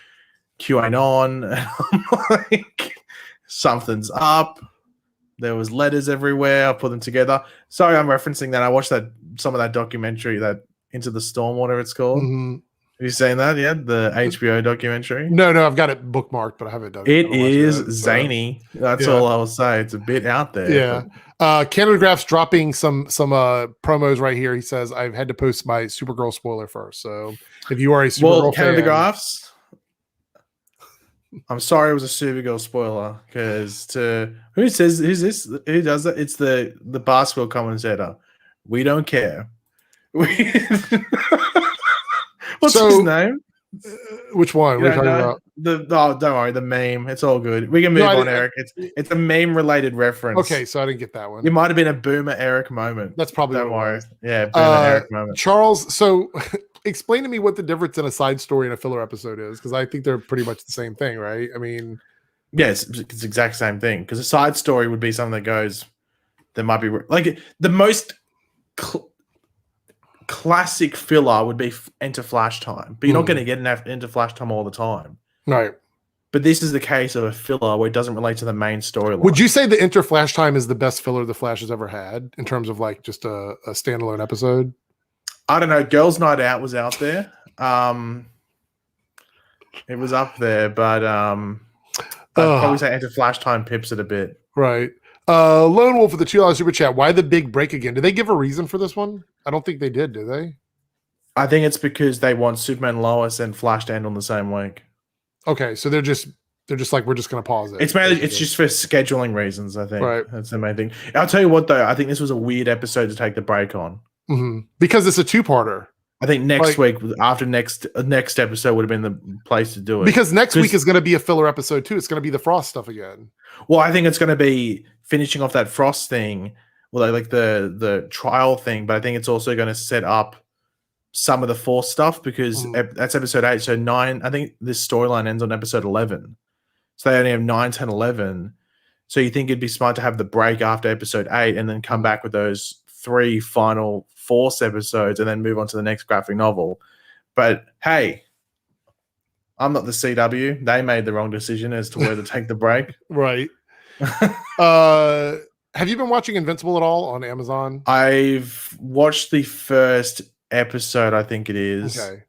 QAnon, and I'm like, something's up. There was letters everywhere. I put them together. Sorry, I'm referencing that. I watched some of that documentary, that Into the Storm, whatever it's called. Mm-hmm. Have you seen that yet? The HBO documentary? No, I've got it bookmarked, but I haven't done it. It is zany. That's all I will say. It's a bit out there. Yeah. Canada Graph's dropping some promos right here. He says, I've had to post my Supergirl spoiler first. So if you are a Supergirl fan, Canada Graphs, I'm sorry it was a Supergirl spoiler, because who's this? Who does that? It's the basketball commentator. We don't care. What's his name? Which one? You What are you don't talking know about? don't worry, the meme. It's all good. We can No, move on, Eric. It's a meme related reference. okay, so I didn't get that one. It might have been a boomer Eric moment. That's probably what Don't it worry. was. Yeah, boomer Eric moment. Charles, so explain to me what the difference in a side story and a filler episode is, because I think they're pretty much the same thing, right? I mean, yeah, it's the exact same thing. Because a side story would be something that goes, there might be like the most classic filler would be Enter Flash Time, but you're not going to get Enter Flash Time all the time. Right. But this is the case of a filler where it doesn't relate to the main storyline. Would you say the Enter Flash Time is the best filler the Flash has ever had in terms of like just a standalone episode? I don't know. Girls' Night Out was out there. It was up there, but I'd probably say Enter Flash Time pips it a bit. Right. Lone Wolf with the $2 super chat. Why the big break again? Did they give a reason for this one? I don't think they did they? I think it's because they want Superman, Lois, and Flash to end on the same week. Okay, so they're just like, we're just going to pause it. It's just for scheduling reasons. I think that's the main thing. I'll tell you what though, I think this was a weird episode to take the break on because it's a two-parter. I think next week after next episode would have been the place to do it, because next week is going to be a filler episode too. It's going to be the Frost stuff again. Well, I think it's going to be finishing off that Frost thing, well, like the trial thing, but I think it's also going to set up some of the Force stuff because that's episode 8. So 9, I think this storyline ends on episode 11. So they only have 9, 10, 11. So you think it'd be smart to have the break after episode 8 and then come back with those 3 final Force episodes and then move on to the next graphic novel. But hey, I'm not the CW. They made the wrong decision as to where to take the break. Right. Have you been watching Invincible at all on Amazon? I've watched the first episode, I think it is. Okay.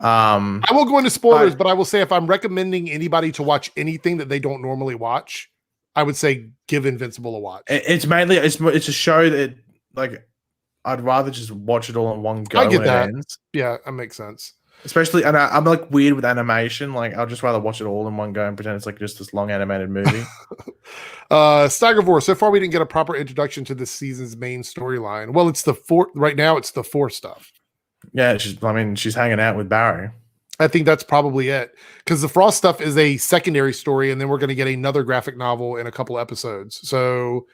I won't go into spoilers, but I will say if I'm recommending anybody to watch anything that they don't normally watch, I would say give Invincible a watch. It's mainly it's a show that like I'd rather just watch it all in one go. I get that. It ends. Yeah, that makes sense. Especially, and I'm like weird with animation. Like I'll just rather watch it all in one go and pretend it's like just this long animated movie. Staggervore. So far, we didn't get a proper introduction to this season's main storyline. Well, it's the four right now. It's the Force stuff. Yeah, she's hanging out with Barry. I think that's probably it because the Frost stuff is a secondary story, and then we're going to get another graphic novel in a couple episodes. So,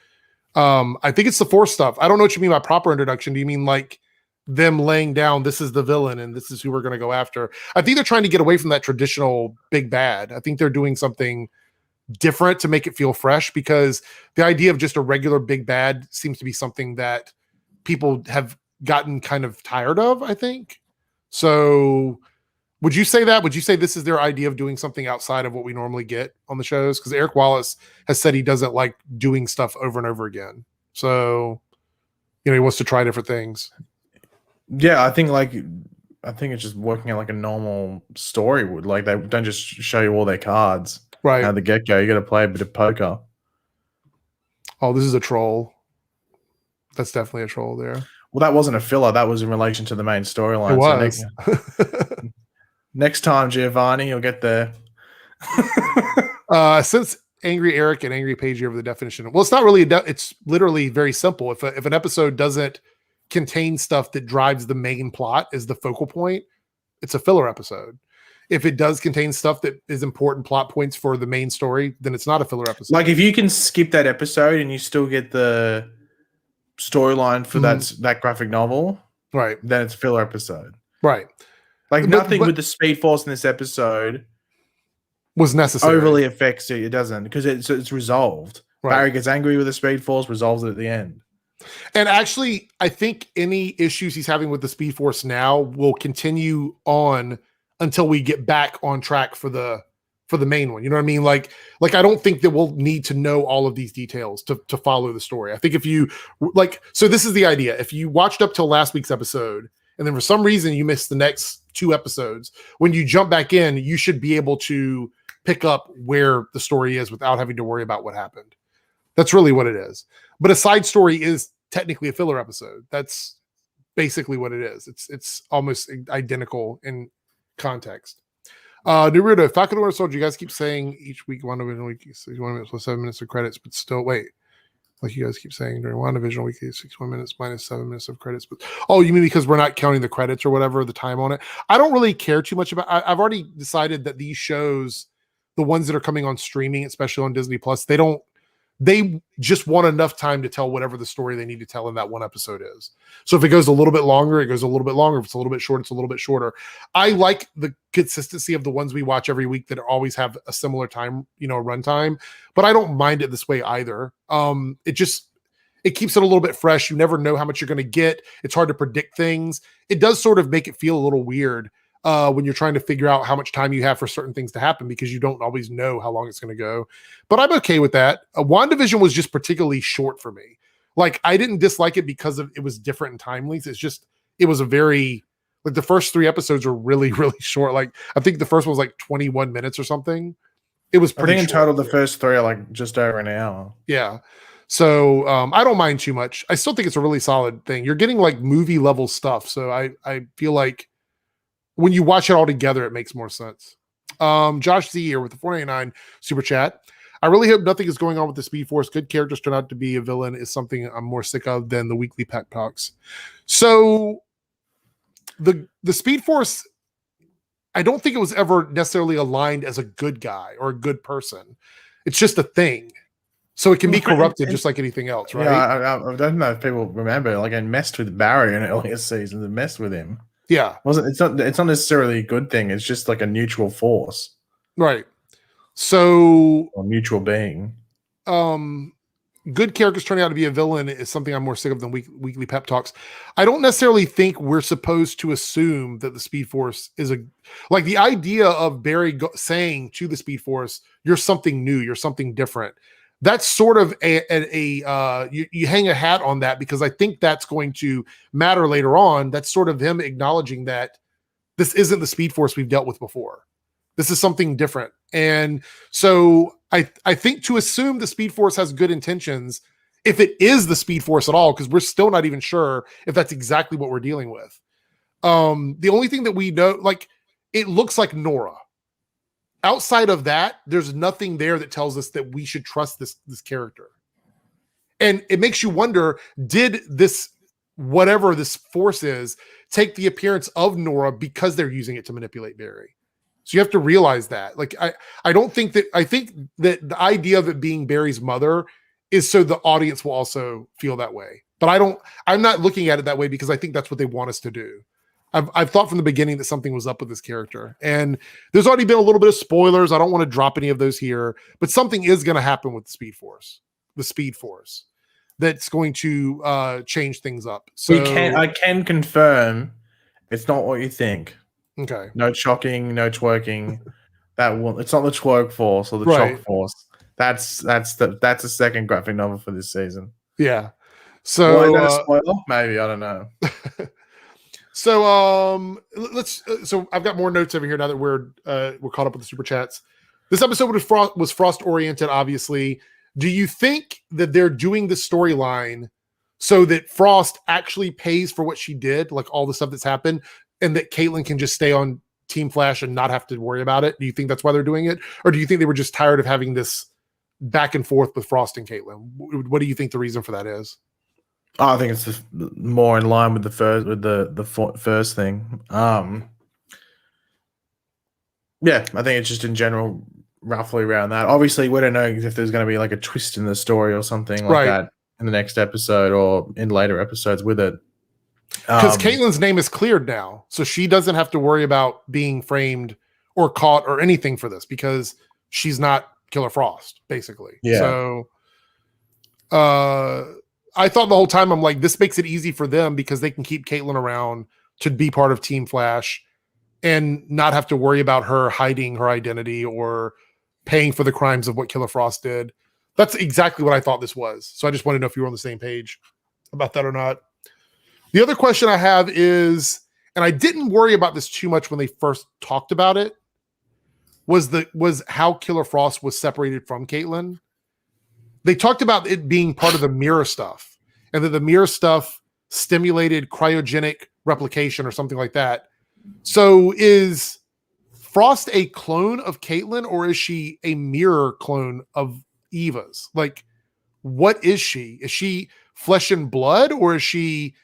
I think it's the Force stuff. I don't know what you mean by proper introduction. Do you mean like them laying down this is the villain and this is who we're going to go after? I think they're trying to get away from that traditional big bad. I think they're doing something different to make it feel fresh because the idea of just a regular big bad seems to be something that people have gotten kind of tired of, I think. So would you say that? Would you say this is their idea of doing something outside of what we normally get on the shows? Because Eric Wallace has said he doesn't like doing stuff over and over again. So, he wants to try different things. Yeah, I think it's just working out like a normal story would. Like they don't just show you all their cards right at the get-go. You got to play a bit of poker. Oh, this is a troll. That's definitely a troll there. Well, that wasn't a filler. That was in relation to the main storyline. It was. So next time, Giovanni, you'll get there. Since Angry Eric and Angry Paige over the definition. Well, it's not really it's literally very simple. If an episode doesn't contain stuff that drives the main plot as the focal point, it's a filler episode. If it does contain stuff that is important plot points for the main story, then it's not a filler episode. Like if you can skip that episode and you still get the storyline for that graphic novel, right? Then it's a filler episode, right? Like nothing with the Speed Force in this episode was necessary. Overly affects it. It doesn't because it's resolved. Right. Barry gets angry with the Speed Force, resolves it at the end. And actually, I think any issues he's having with the Speed Force now will continue on until we get back on track for the main one. You know what I mean? Like I don't think that we'll need to know all of these details to follow the story. I think if you so this is the idea. If you watched up till last week's episode and then for some reason you missed the next 2 episodes, when you jump back in, you should be able to pick up where the story is without having to worry about what happened. That's really what it is. But a side story is technically a filler episode. That's basically what it is. It's almost identical in context. Naruto, Falcon Winter Soldier, you guys keep saying each week, 1 week, so you want to 7 minutes of credits, but still, wait. Like you guys keep saying, during WandaVision weekly, 61 minutes minus 7 minutes of credits. But oh, you mean because we're not counting the credits or whatever, the time on it? I don't really care too much about. I've already decided that these shows, the ones that are coming on streaming, especially on Disney Plus, they just want enough time to tell whatever the story they need to tell in that one episode is. So if it goes a little bit longer, it goes a little bit longer. If it's a little bit short, it's a little bit shorter. I like the consistency of the ones we watch every week that always have a similar time, runtime, but I don't mind it this way either. It keeps it a little bit fresh. You never know how much you're going to get. It's hard to predict things. It does sort of make it feel a little weird when you're trying to figure out how much time you have for certain things to happen, because you don't always know how long it's going to go. But I'm okay with that. WandaVision was just particularly short for me. Like, I didn't dislike it because it was different in time lengths. It was a very, like, the first 3 episodes were really, really short. Like, I think the first one was like 21 minutes or something. It was pretty I think in short. total the first 3 are like just over an hour. Yeah. So I don't mind too much. I still think it's a really solid thing. You're getting like movie level stuff. So I feel like when you watch it all together, it makes more sense. Josh Z here with the 499 super chat. I really hope nothing is going on with the Speed Force. Good characters turn out to be a villain is something I'm more sick of than the weekly pep talks. So the Speed Force, I don't think it was ever necessarily aligned as a good guy or a good person. It's just a thing. So it can be corrupted just like anything else, right? Yeah, I don't know if people remember, like, I messed with Barry in earlier seasons and messed with him. Yeah. It's not necessarily a good thing. It's just like a neutral force. Right. So or mutual being. Good characters turning out to be a villain is something I'm more sick of than weekly pep talks. I don't necessarily think we're supposed to assume that the Speed Force is like the idea of Barry saying to the Speed Force, "You're something new. You're something different." That's sort of you hang a hat on that, because I think that's going to matter later on. That's sort of him acknowledging that this isn't the Speed Force we've dealt with before. This is something different. And so I think to assume the Speed Force has good intentions, if it is the Speed Force at all, because we're still not even sure if that's exactly what we're dealing with. The only thing that we know, like, it looks like Nora. Outside of that, there's nothing there that tells us that we should trust this character. And it makes you wonder, did this, whatever this force is, take the appearance of Nora because they're using it to manipulate Barry? So you have to realize that. Like, I think that the idea of it being Barry's mother is so the audience will also feel that way. But I'm not looking at it that way, because I think that's what they want us to do. I've thought from the beginning that something was up with this character, and there's already been a little bit of spoilers. I don't want to drop any of those here, but something is going to happen with the Speed Force, that's going to change things up. So I can confirm it's not what you think. Okay. No shocking, no twerking. It's not the twerk force or the chalk force. That's the second graphic novel for this season. Yeah. So spoiler? Maybe, I don't know. So so I've got more notes over here now that we're caught up with the super chats. This episode was Frost oriented, obviously. Do you think that they're doing the storyline so that Frost actually pays for what she did, like all the stuff that's happened, and that Caitlin can just stay on Team Flash and not have to worry about it? Do you think that's why they're doing it? Or do you think they were just tired of having this back and forth with Frost and Caitlin? What do you think the reason for that is? I think it's more in line with the first thing. Yeah, I think it's just in general, roughly around that. Obviously, we don't know if there's going to be like a twist in the story or something like that in the next episode or in later episodes with it. Because Caitlin's name is cleared now, so she doesn't have to worry about being framed or caught or anything for this, because she's not Killer Frost, basically. Yeah. So, I thought the whole time, I'm like, this makes it easy for them because they can keep Caitlin around to be part of Team Flash and not have to worry about her hiding her identity or paying for the crimes of what Killer Frost did. That's exactly what I thought this was. So I just wanted to know if you were on the same page about that or not. The other question I have is, and I didn't worry about this too much when they first talked about it, was how Killer Frost was separated from Caitlin. They talked about it being part of the mirror stuff, and that the mirror stuff stimulated cryogenic replication or something like that. So is Frost a clone of Caitlin, or is she a mirror clone of Eva's? Like, what is she? Is she flesh and blood, or is she?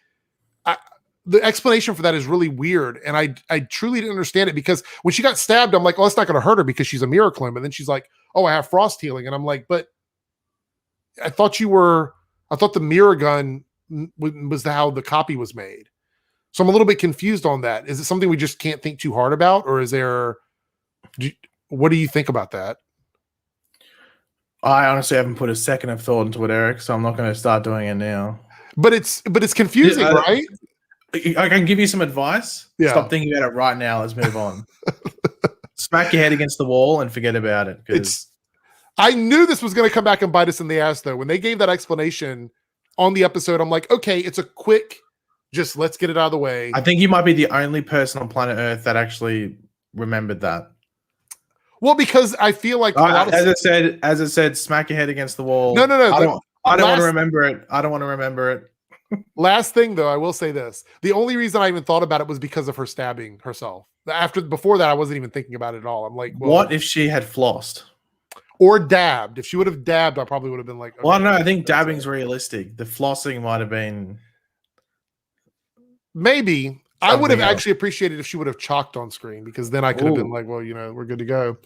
The explanation for that is really weird, and I truly didn't understand it, because when she got stabbed, I'm like, oh, it's not going to hurt her because she's a Miraclim, and then she's like, oh, I have frost healing, and I'm like, but I thought the mirror gun was how the copy was made. So I'm a little bit confused on that. Is it something we just can't think too hard about, or is there? What do you think about that? I honestly haven't put a second of thought into it, Eric, so I'm not going to start doing it now. But it's confusing, right? I can give you some advice. Yeah. Stop thinking about it right now. Let's move on. Smack your head against the wall and forget about it. I knew this was going to come back and bite us in the ass, though. When they gave that explanation on the episode, I'm like, okay, it's a quick, just let's get it out of the way. I think you might be the only person on planet Earth that actually remembered that. Well, because I feel like as I said, smack your head against the wall. No. I don't want to remember it. I don't want to remember it. Last thing, though, I will say this: the only reason I even thought about it was because of her stabbing herself. Before that, I wasn't even thinking about it at all. I'm like, well, what if she had flossed or dabbed? If she would have dabbed, I probably would have been like, okay, well, no, I think dabbing's realistic. The flossing might have been maybe. I would have actually appreciated if she would have chalked on screen, because then I could have been like, well, we're good to go.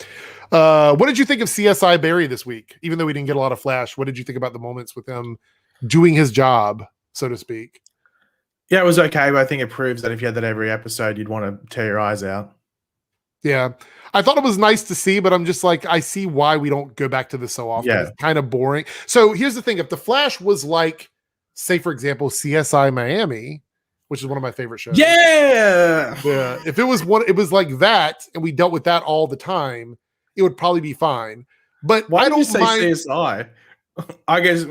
What did you think of CSI Barry this week? Even though we didn't get a lot of Flash, what did you think about the moments with him doing his job, so to speak? Yeah, it was okay, but I think it proves that if you had that every episode, you'd want to tear your eyes out. Yeah. I thought it was nice to see, but I'm just like, I see why we don't go back to this so often. Yeah. It's kind of boring. So here's the thing. If the Flash was like, say, for example, CSI Miami, which is one of my favorite shows. Yeah. If it was like that, and we dealt with that all the time, it would probably be fine. But why I don't mind CSI. I guess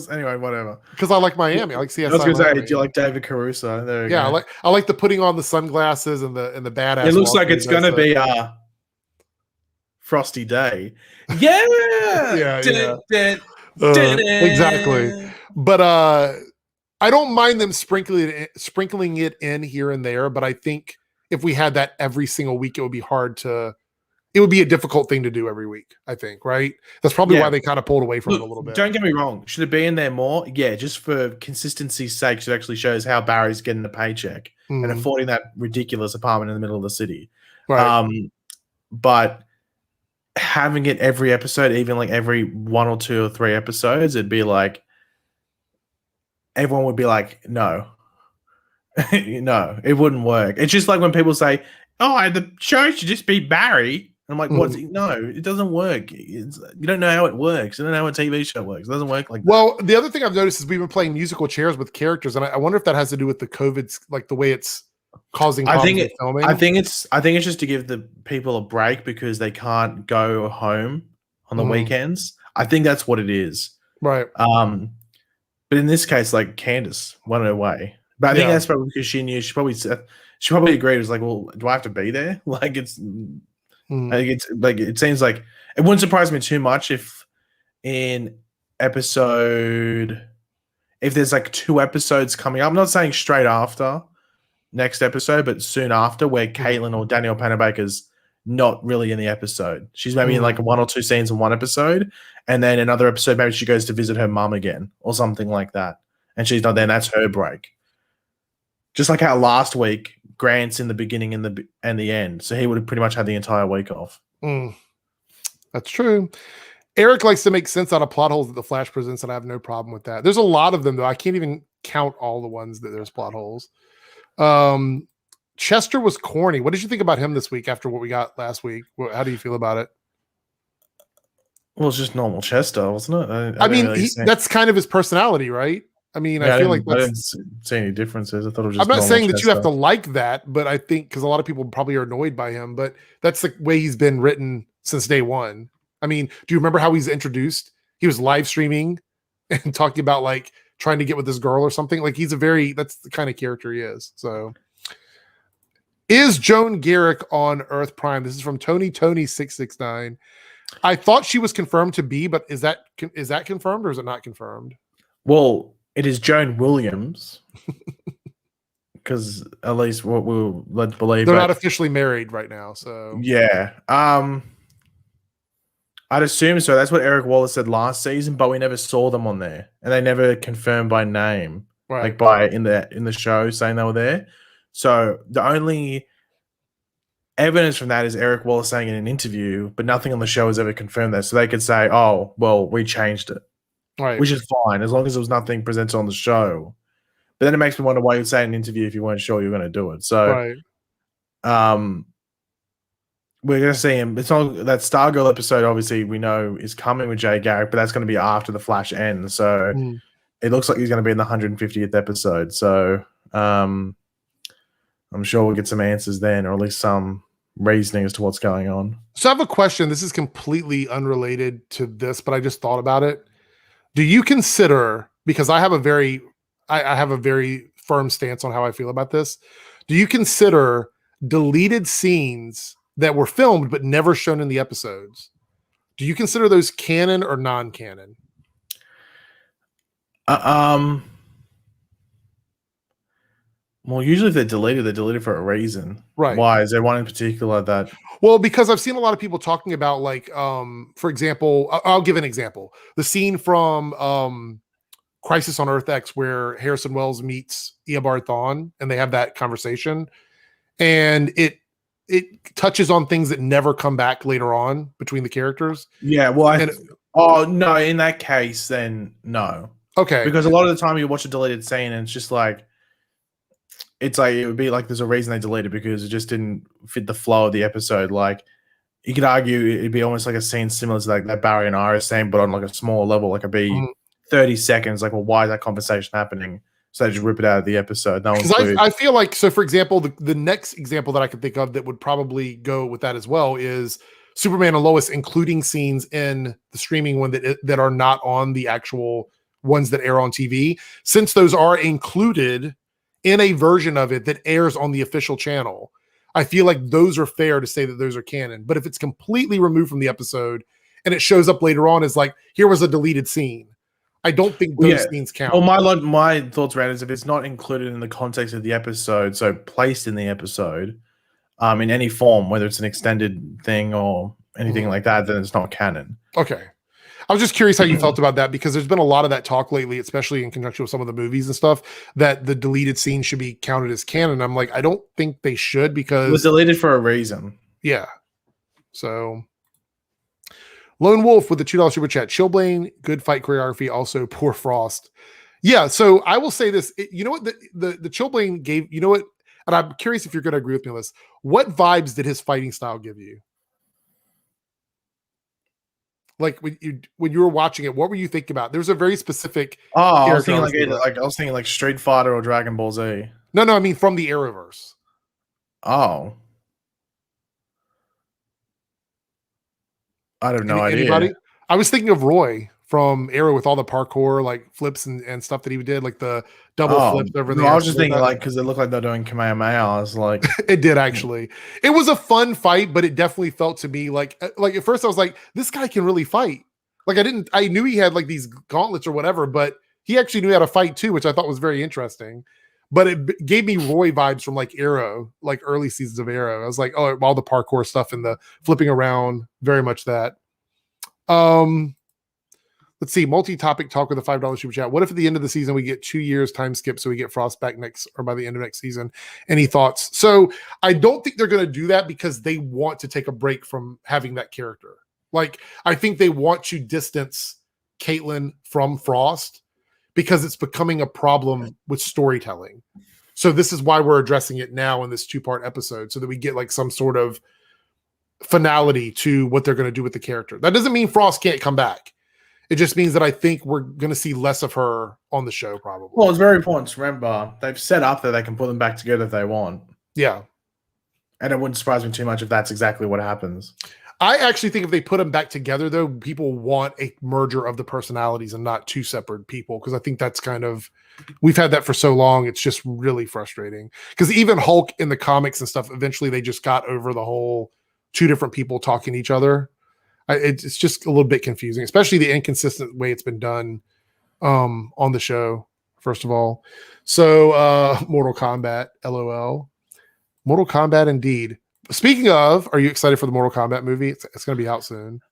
anyway, whatever. Because I like Miami. I like CSI. I was going to say, Miami. do you like David Caruso? There you go. go. I like the putting on the sunglasses and the badass. It looks like it's going to be a frosty day. Yeah. Exactly. But I don't mind them sprinkling it in here and there. But I think if we had that every single week, it would be it would be a difficult thing to do every week, I think, right? That's probably why they kind of pulled away from it a little bit. Don't get me wrong. Should it be in there more? Yeah, just for consistency's sake, it actually shows how Barry's getting a paycheck and affording that ridiculous apartment in the middle of the city. Right. But having it every episode, even like every 1 or 2 or 3 episodes, it'd be like, everyone would be like, no. No, it wouldn't work. It's just like when people say, oh, the show should just be Barry. I'm like, what? No, it doesn't work. You don't know how it works. You don't know how a TV show works. It doesn't work like that. Well, the other thing I've noticed is we've been playing musical chairs with characters, and I wonder if that has to do with the COVID, like the way it's causing problems with filming. I think it's just to give the people a break because they can't go home on the weekends. I think that's what it is. Right. But in this case, like Candace went away. But I think that's probably because she knew. She probably agreed. It was like, well, do I have to be there? Like it seems like it wouldn't surprise me too much if in episode, if there's like 2 episodes coming up. I'm not saying straight after next episode, but soon after, where Caitlin or Danielle Panabaker's not really in the episode. She's maybe in like 1 or 2 scenes in one episode, and then another episode maybe she goes to visit her mum again or something like that, and she's not there. And that's her break. Just like how last week Grant's in the beginning and the end, so he would have pretty much had the entire week off. That's true. Eric likes to make sense out of plot holes that the Flash presents, and I have no problem with that. There's a lot of them, though. I can't even count all the ones that there's plot holes. Chester was corny. What did you think about him this week after what we got last week? How do you feel about it? Well, it's just normal Chester, wasn't it? I mean, that's kind of his personality, right? I mean, I feel like I didn't see any differences. I thought it was just. I'm not saying that Chester. you have to like that, but I think because a lot of people probably are annoyed by him, but that's the way he's been written since day one. I mean, do you remember how he's introduced? He was live streaming and talking about like trying to get with this girl or something. Like that's the kind of character he is. So, is Joan Garrick on Earth Prime? This is from Tony669. I thought she was confirmed to be, but is that confirmed or is it not confirmed? Well, it is Joan Williams, because at least what we were led to believe they're not officially married right now. So yeah, I'd assume so. That's what Eric Wallace said last season, but we never saw them on there, and they never confirmed by name, Right. like by in the show saying they were there. So the only evidence from that is Eric Wallace saying in an interview, but nothing on the show has ever confirmed that. So they could say, "Oh, well, we changed it," Right. which is fine as long as there was nothing presented on the show. But then it makes me wonder why you'd say in an interview if you weren't sure you were going to do it. So, Right. we're going to see him. It's not that Stargirl episode, obviously, we know is coming with Jay Garrick, but that's going to be after the Flash ends. So it looks like he's going to be in the 150th episode. So I'm sure we'll get some answers then, or at least some reasoning as to what's going on. So I have a question. This is completely unrelated to this, but I just thought about it. Do you consider, because I have a very firm stance on how I feel about this. Do you consider deleted scenes that were filmed but never shown in the episodes? Do you consider those canon or non-canon? Well, usually if they're deleted for a reason. Right. Why? Is there one in particular that? Well, because I've seen a lot of people talking about, like, for example, I'll give an example. The scene from Crisis on Earth X where Harrison Wells meets Eobard Thawne and they have that conversation, and it touches on things that never come back later on between the characters. Yeah, well, oh no, in that case, then no. Okay, because a lot of the time you watch a deleted scene and it's just like, it's like it would be like there's a reason they deleted because it just didn't fit the flow of the episode. Like you could argue it'd be almost like a scene similar to like that Barry and Iris scene, but on like a smaller level. Like it'd be 30 seconds. Like, well, why is that conversation happening? So they just rip it out of the episode. No, because I feel like, so for example, the next example that I could think of that would probably go with that as well is Superman and Lois including scenes in the streaming one that are not on the actual ones that air on TV, since those are included in a version of it that airs on the official channel. I feel like those are fair to say that those are canon. But if it's completely removed from the episode and it shows up later on as like, here was a deleted scene, I don't think those scenes count. Well, my thoughts around it is if it's not included in the context of the episode, so placed in the episode, in any form, whether it's an extended thing or anything like that, then it's not canon. Okay. I was just curious how you felt about that, because there's been a lot of that talk lately, especially in conjunction with some of the movies and stuff, that the deleted scenes should be counted as canon. I'm like, I don't think they should, because it was deleted for a reason. Yeah. So Lone Wolf with the $2 super chat. Chillblain, good fight choreography. Also, poor Frost. Yeah. So I will say this. You know what the Chillblain gave? You know what? And I'm curious if you're going to agree with me on this. What vibes did his fighting style give you? Like when you were watching it, what were you thinking about? There's a very specific. I was thinking like Street Fighter or Dragon Ball Z. No, I mean from the Arrowverse. Oh, I have no idea. Anybody? I was thinking of Roy from Arrow with all the parkour like flips and stuff that he did, like the double flips over there. I was just thinking like because it looked like they're doing Kamehameha. I was like, it did actually. It was a fun fight, but it definitely felt to me like at first I was like, this guy can really fight. Like I knew he had like these gauntlets or whatever, but he actually knew how to fight too, which I thought was very interesting. But it gave me Roy vibes from like Arrow, like early seasons of Arrow. I was like, oh, all the parkour stuff and the flipping around, very much that. Let's see, multi-topic talk with a $5 super chat. What if at the end of the season we get 2 years time skip so we get Frost back next or by the end of next season? Any thoughts? So I don't think they're going to do that because they want to take a break from having that character. Like I think they want to distance Caitlin from Frost because it's becoming a problem with storytelling. So this is why we're addressing it now in this 2-part episode so that we get like some sort of finality to what they're going to do with the character. That doesn't mean Frost can't come back. It just means that I think we're going to see less of her on the show, probably. Well, it's very important to remember they've set up that they can put them back together if they want. Yeah. And it wouldn't surprise me too much if that's exactly what happens. I actually think if they put them back together, though, people want a merger of the personalities and not two separate people, because I think that's kind of, we've had that for so long. It's just really frustrating. Because even Hulk in the comics and stuff, eventually they just got over the whole two different people talking to each other. It's just a little bit confusing, especially the inconsistent way it's been done on the show, first of all. So Mortal Kombat, LOL. Mortal Kombat indeed. Speaking of, are you excited for the Mortal Kombat movie? It's going to be out soon.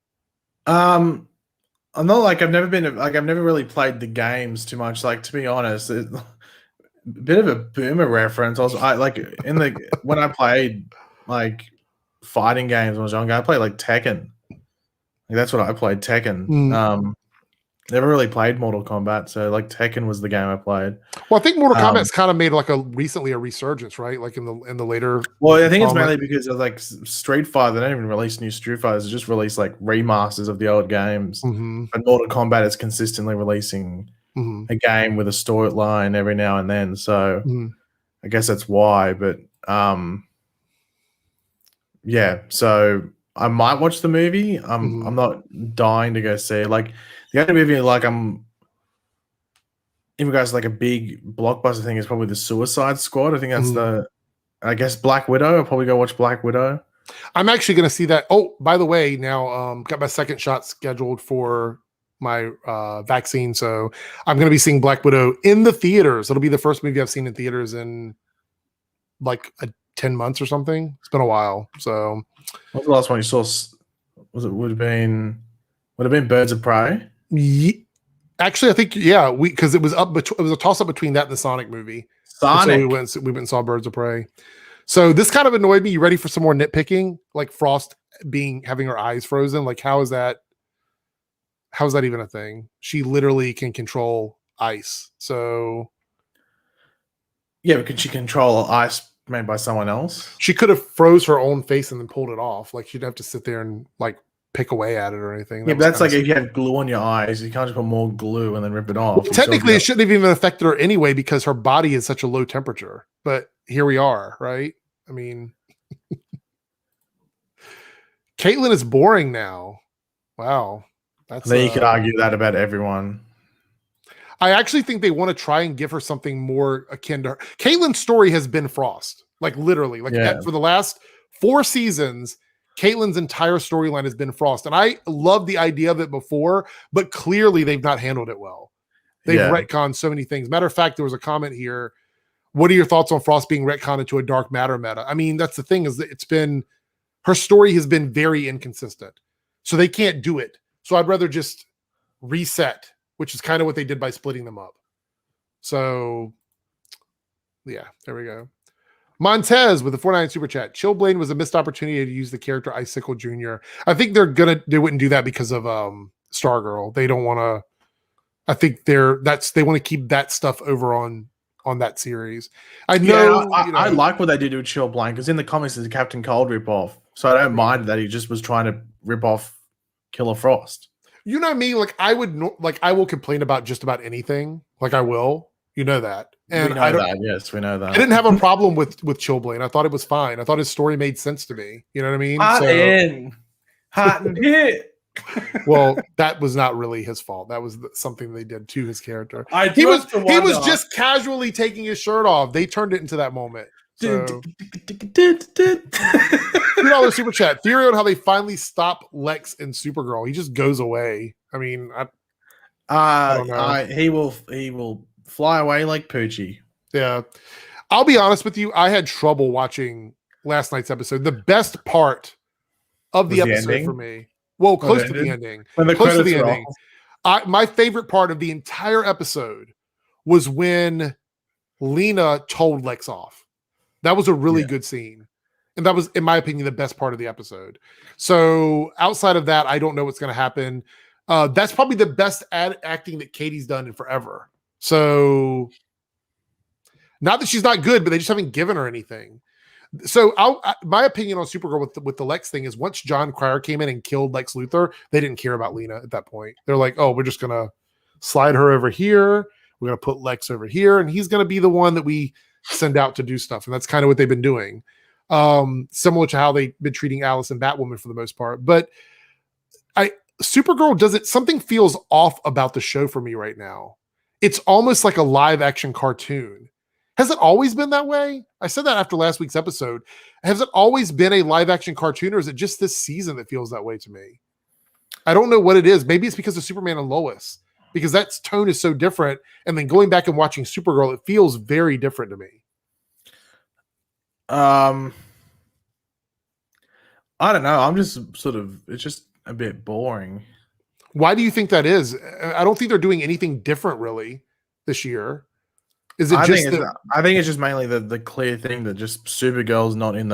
I'm not like I've never really played the games too much. Like to be honest, bit of a boomer reference. I like in the when I played like fighting games when I was younger, I played like Tekken. Like, that's what I played, Tekken. Never really played Mortal Kombat, so like Tekken was the game I played. Well, I think Mortal Kombat's kind of made like recently a resurgence, right? Like in the later. Well, I think it's mainly because of like Street Fighter. They don't even release new Street Fighters; they just release like remasters of the old games. But Mortal Kombat is consistently releasing a game with a storyline every now and then. So I guess that's why. But yeah, so I might watch the movie. I'm not dying to go see it. Like the only movie like I'm in regards to like a big blockbuster thing is probably the Suicide Squad. I think that's I guess Black Widow. I'll probably go watch Black Widow. I'm actually going to see that. Oh, by the way, now got my second shot scheduled for my vaccine, so I'm going to be seeing Black Widow in the theaters. It'll be the first movie I've seen in theaters in like 10 months or something. It's been a while. So, what's the last one you saw? Would have been Birds of Prey? Actually, I think because it was it was a toss up between that and the Sonic movie. Sonic. So we went and saw Birds of Prey. So this kind of annoyed me. You ready for some more nitpicking? Like Frost having her eyes frozen. Like how is that even a thing? She literally can control ice. So yeah, but can she control ice made by someone else? She could have froze her own face and then pulled it off. Like she'd have to sit there and like pick away at it or anything. Yeah, but that's like if you have glue on your eyes, you can't just put more glue and then rip it off. Well, technically, it shouldn't have even affected her anyway because her body is such a low temperature. But here we are, right? I mean, Caitlyn is boring now. Wow. Then you could argue that about everyone. I actually think they want to try and give her something more akin to her. Caitlyn's story has been Frost, like literally, for the last 4 seasons. Caitlyn's entire storyline has been Frost, and I loved the idea of it before, but clearly they've not handled it well. They've retconned so many things. Matter of fact, there was a comment here. What are your thoughts on Frost being retconned into a dark matter meta? I mean, that's the thing is that her story has been very inconsistent, so they can't do it. So I'd rather just reset, which is kind of what they did by splitting them up. So yeah, there we go. Montez with the 49 super chat. Chillblade was a missed opportunity to use the character Icicle Jr. I think they wouldn't do that because of Stargirl. They don't want to. I think they want to keep that stuff over on that series. I know. Yeah, I like what they did with Chillblade because in the comics it's a Captain Cold ripoff, so I don't mind that he just was trying to rip off Killer Frost. You know what I mean? Like I will complain about just about anything. Like I will. You know that. And we know that. Yes, we know that. I didn't have a problem with Chillblade. I thought it was fine. I thought his story made sense to me. You know what I mean? Hot and hit. Well, that was not really his fault. That was something they did to his character. He was just casually taking his shirt off. They turned it into that moment. So. $2 super chat. Theory on how they finally stop Lex and Supergirl. He just goes away. I mean, I don't know. He will fly away like Poochie. Yeah. I'll be honest with you. I had trouble watching last night's episode. The best part of the episode for me. Well, close to the ending. Close to the ending. My favorite part of the entire episode was when Lena told Lex off. That was a really good scene. And that was, in my opinion, the best part of the episode. So outside of that, I don't know what's going to happen. That's probably the best acting that Katie's done in forever. So not that she's not good, but they just haven't given her anything. So my opinion on Supergirl with the Lex thing is once John Cryer came in and killed Lex Luthor, they didn't care about Lena at that point. They're like, oh, we're just going to slide her over here. We're going to put Lex over here, and he's going to be the one that we send out to do stuff. And that's kind of what they've been doing. Similar to how they've been treating Alice and Batwoman for the most part. But Supergirl something feels off about the show for me right now. It's almost like a live action cartoon. Has it always been that way? I said that after last week's episode. Has it always been a live action cartoon, or is it just this season that feels that way to me? I don't know what it is. Maybe it's because of Superman and Lois, because that tone is so different. And then going back and watching Supergirl, it feels very different to me. I don't know. I'm just sort of, it's just a bit boring. Why do you think that is? I don't think they're doing anything different really this year. Is it I just think it's I think it's just mainly the clear thing that just Supergirl's not in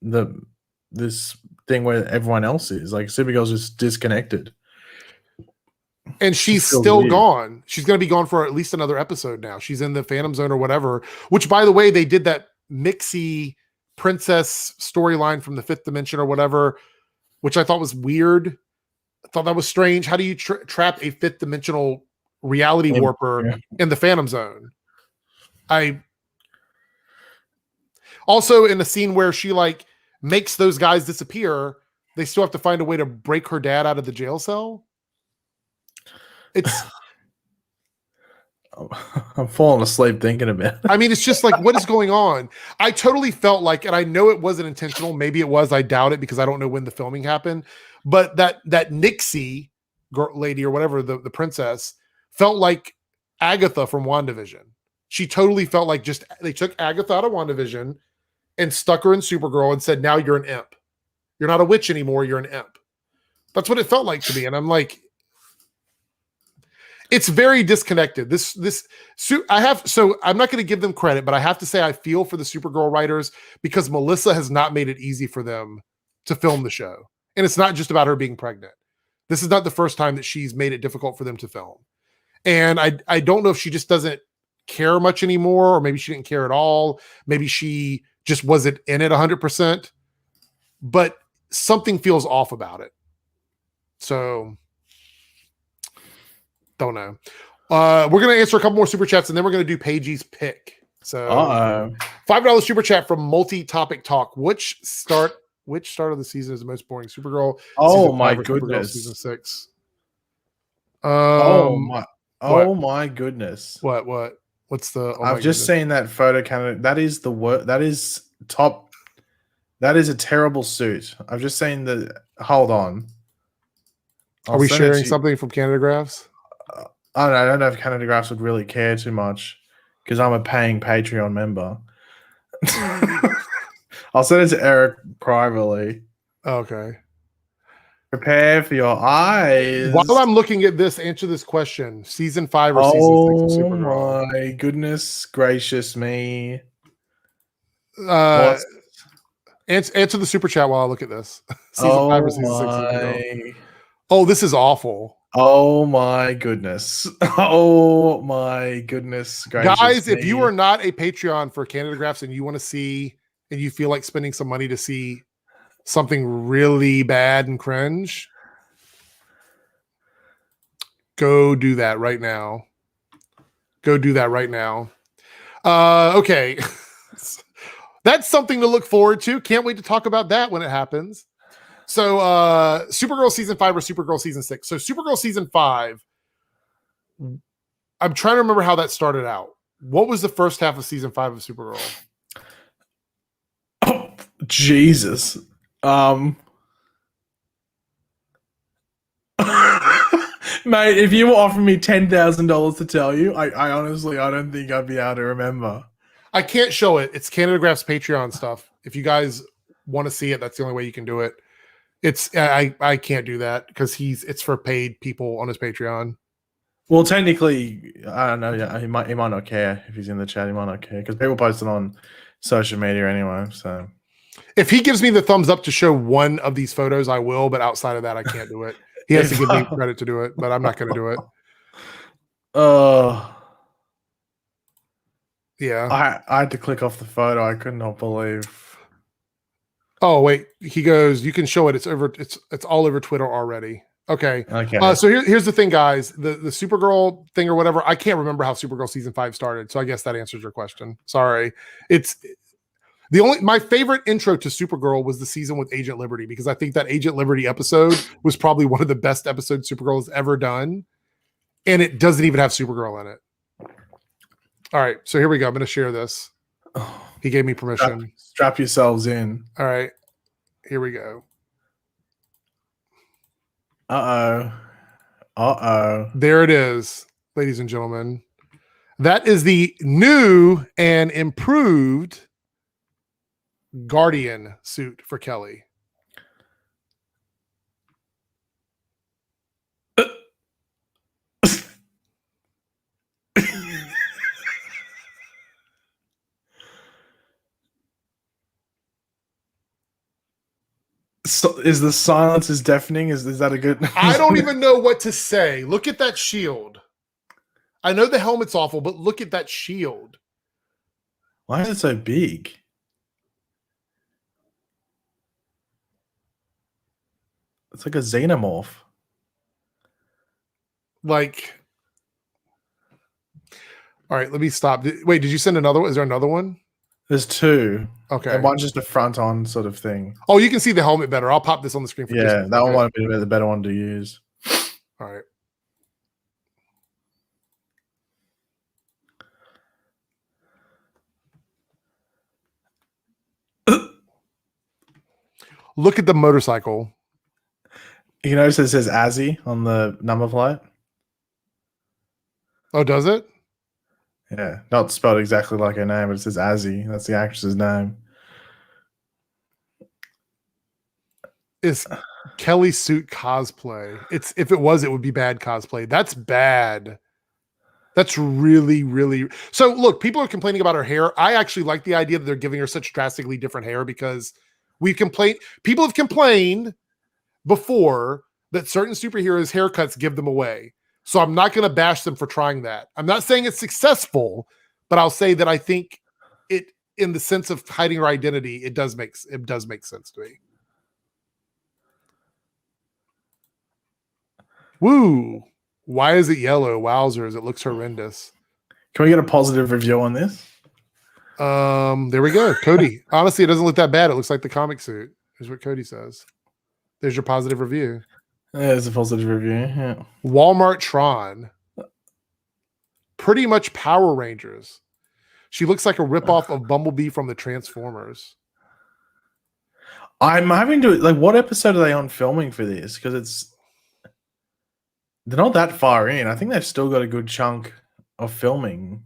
the this thing where everyone else is. Like Supergirl's just disconnected. and she's still gone. She's going to be gone for at least another episode now. She's in the Phantom Zone or whatever, which by the way, they did that Mixie princess storyline from the fifth dimension or whatever, which I thought was weird. I thought that was strange. How do you trap a fifth dimensional reality warper in the Phantom Zone? I also in the scene where she like makes those guys disappear, they still have to find a way to break her dad out of the jail cell. It's I'm falling asleep thinking about it. I mean, it's just like, what is going on? I totally felt like, and I know it wasn't intentional. Maybe it was. I doubt it because I don't know when the filming happened. But that Nixie lady or whatever, the princess, felt like Agatha from WandaVision. She totally felt like just they took Agatha out of WandaVision and stuck her in Supergirl and said, now you're an imp. You're not a witch anymore. You're an imp. That's what it felt like to me. And I'm like, it's very disconnected. I'm not going to give them credit, but I have to say I feel for the Supergirl writers because Melissa has not made it easy for them to film the show. And it's not just about her being pregnant. This is not the first time that she's made it difficult for them to film. And I don't know if she just doesn't care much anymore, or maybe she didn't care at all. Maybe she just wasn't in it 100%, but something feels off about it. So don't know. We're going to answer a couple more super chats and then we're going to do Paige's pick. So $5 super chat from Multi-Topic Talk. Which start of the season is the most boring? Supergirl. Oh my goodness. Supergirl season 6. My goodness. What's the I've just seen that photo candidate. That is the worst. That is top. That is a terrible suit. I've just seen the hold on. Are we sharing something from Canada Graphs? I don't know if Canada Graphs would really care too much because I'm a paying Patreon member. I'll send it to Eric privately. Okay. Prepare for your eyes. While I'm looking at this, answer this question. Season 5 or season 6 of Supergirl? Oh my goodness gracious me. Answer the super chat while I look at this. Season 5 or season 6 of Supergirl? Oh, this is awful. Oh my goodness. Oh my goodness. Guys, if you are not a Patreon for Canada Graphs and you want to see and you feel like spending some money to see something really bad and cringe, go do that right now. Okay. That's something to look forward to. Can't wait to talk about that when it happens. So Supergirl season 5 or Supergirl season 6. So Supergirl season 5, I'm trying to remember how that started out. What was the first half of season 5 of Supergirl? Oh, Jesus. Mate, if you were offering me $10,000 to tell you, I honestly, I don't think I'd be able to remember. I can't show it. It's Canada Graphs Patreon stuff. If you guys want to see it, that's the only way you can do it. I can't do that because it's for paid people on his Patreon. Well, technically, I don't know. Yeah, he might not care if he's in the chat. He might not care because people post it on social media anyway. So if he gives me the thumbs up to show one of these photos, I will. But outside of that, I can't do it. He has to give me credit to do it, but I'm not going to do it. Yeah. I had to click off the photo. I could not believe. Oh wait, he goes. You can show it. It's all over Twitter already. Okay. So here's the thing, guys. The Supergirl thing or whatever. I can't remember how Supergirl season 5 started. So I guess that answers your question. Sorry. It's my favorite intro to Supergirl was the season with Agent Liberty because I think that Agent Liberty episode was probably one of the best episodes Supergirl has ever done, and it doesn't even have Supergirl in it. All right, so here we go. I'm going to share this. He gave me permission. Strap yourselves in. All right, here we go. There it is, ladies and gentlemen. That is the new and improved Guardian suit for Kelly. So, is the silence is deafening? Is that a good? I don't even know what to say. Look at that shield. I know the helmet's awful, but look at that shield. Why is it so big? It's like a xenomorph. Like, all right, let me stop. Wait, did you send another one? Is there another one? There's two. Okay. And one's just a front-on sort of thing. Oh, you can see the helmet better. I'll pop this on the screen for Yeah, that one might be the better one to use. All right. Look at the motorcycle. You notice it says Azzy on the number plate? Oh, does it? Yeah, not spelled exactly like her name, but it says Azzy. That's the actress's name. Is Kelly's suit cosplay? It's if it was, it would be bad cosplay. That's bad. That's really, really. So look, people are complaining about her hair. I actually like the idea that they're giving her such drastically different hair because people have complained before that certain superheroes' haircuts give them away. So I'm not going to bash them for trying that. I'm not saying it's successful, but I'll say that I think it, in the sense of hiding her identity, it does make sense to me. Woo! Why is it yellow? Wowzers! It looks horrendous. Can we get a positive review on this? There we go. Cody. Honestly, it doesn't look that bad. It looks like the comic suit. Here's what Cody says. There's your positive review. There's a positive review. Yeah. Walmart Tron. Pretty much Power Rangers. She looks like a ripoff of Bumblebee from the Transformers. I'm having to like, what episode are they on filming for this? Because they're not that far in. I think they've still got a good chunk of filming.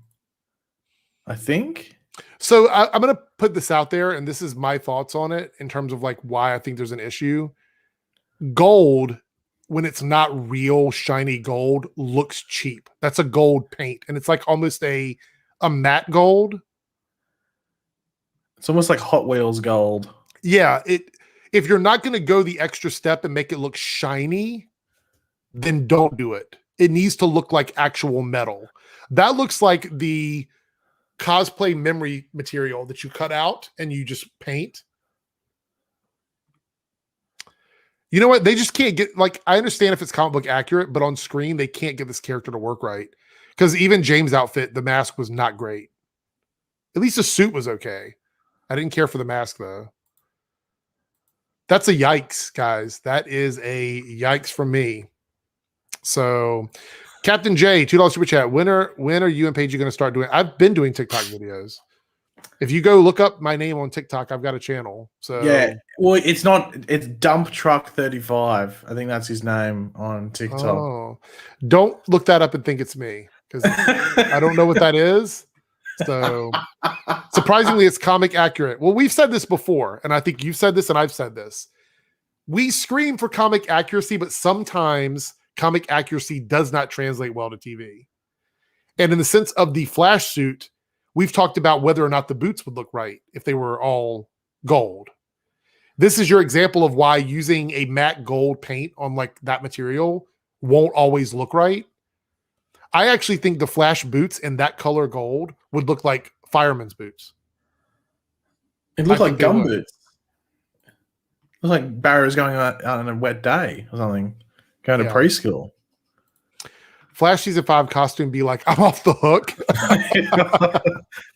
I think. So I'm going to put this out there, and this is my thoughts on it in terms of like why I think there's an issue. Gold, when it's not real shiny gold, looks cheap. That's a gold paint, and it's like almost a matte gold. It's almost like Hot Wheels gold. Yeah, if you're not going to go the extra step and make it look shiny, then don't do it. It needs to look like actual metal. That looks like the cosplay memory material that you cut out and you just paint. You know what? They just can't get, like, I understand if it's comic book accurate, but on screen, they can't get this character to work right. Because even James' outfit, the mask was not great. At least the suit was okay. I didn't care for the mask, though. That's a yikes, guys. That is a yikes from me. So, Captain J, $2 super chat. When are you and Paige going to start doing? I've been doing TikTok videos. If you go look up my name on TikTok, I've got a channel. So yeah, well, it's Dump Truck 35. I think that's his name on TikTok. Oh, don't look that up and think it's me because I don't know what that is. So surprisingly, it's comic accurate. Well, we've said this before, and I think you've said this, and I've said this. We scream for comic accuracy, but sometimes comic accuracy does not translate well to TV. And in the sense of the Flash suit, we've talked about whether or not the boots would look right if they were all gold. This is your example of why using a matte gold paint on like that material won't always look right. I actually think the Flash boots in that color gold would look like fireman's boots. It looked like gum boots. It looked like Barrow's going out on a wet day or something, going to preschool. Flash season 5 costume be like, I'm off the hook.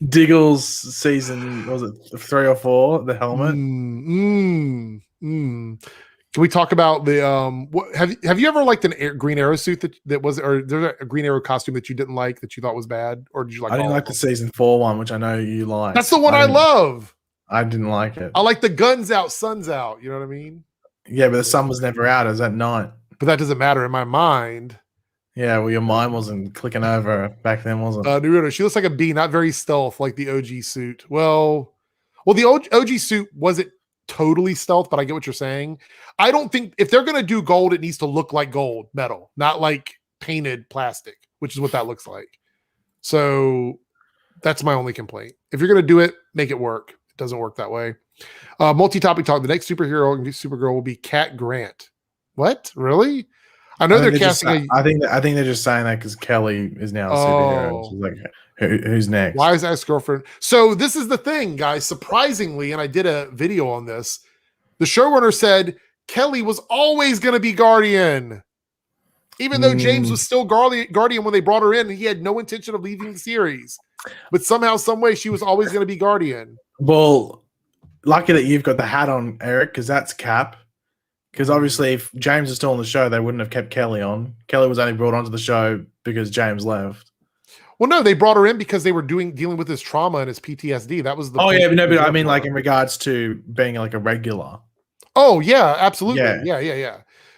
Diggle's season, was it 3 or 4? The helmet. Can we talk about the have you ever liked an Green Arrow suit that was, or there's a Green Arrow costume that you didn't like that you thought was bad, or did you like? I didn't like the season 4 one, which I know you like. That's the one I love. I didn't like it. I like the guns out, sun's out. You know what I mean? Yeah, but the sun was never out. It was at night. But that doesn't matter in my mind. Yeah, well, your mind wasn't clicking over back then, wasn't it? Naruto, she looks like a bee, not very stealth like the OG suit. Well, the OG suit wasn't totally stealth, but I get what you're saying. I don't think if they're going to do gold, it needs to look like gold metal, not like painted plastic, which is what that looks like. So that's my only complaint. If you're going to do it, make it work. doesn't work that way. Multi-topic talk. The next Supergirl will be Cat Grant. What? Really? I know they're casting. I think they're just saying that because Kelly is now a superhero. She's like, who's next? Why is ex-girlfriend? So this is the thing, guys. Surprisingly, and I did a video on this. The showrunner said Kelly was always going to be Guardian. Even though James was still Guardian when they brought her in, he had no intention of leaving the series. But somehow, some way, she was always going to be Guardian. Well, lucky that you've got the hat on, Eric, because that's Cap. Because obviously, if James is still on the show, they wouldn't have kept Kelly on. Kelly was only brought onto the show because James left. Well, no, they brought her in because they were dealing with his trauma and his PTSD. That was the. Oh yeah, but I mean, like in regards to being like a regular. Oh yeah, absolutely.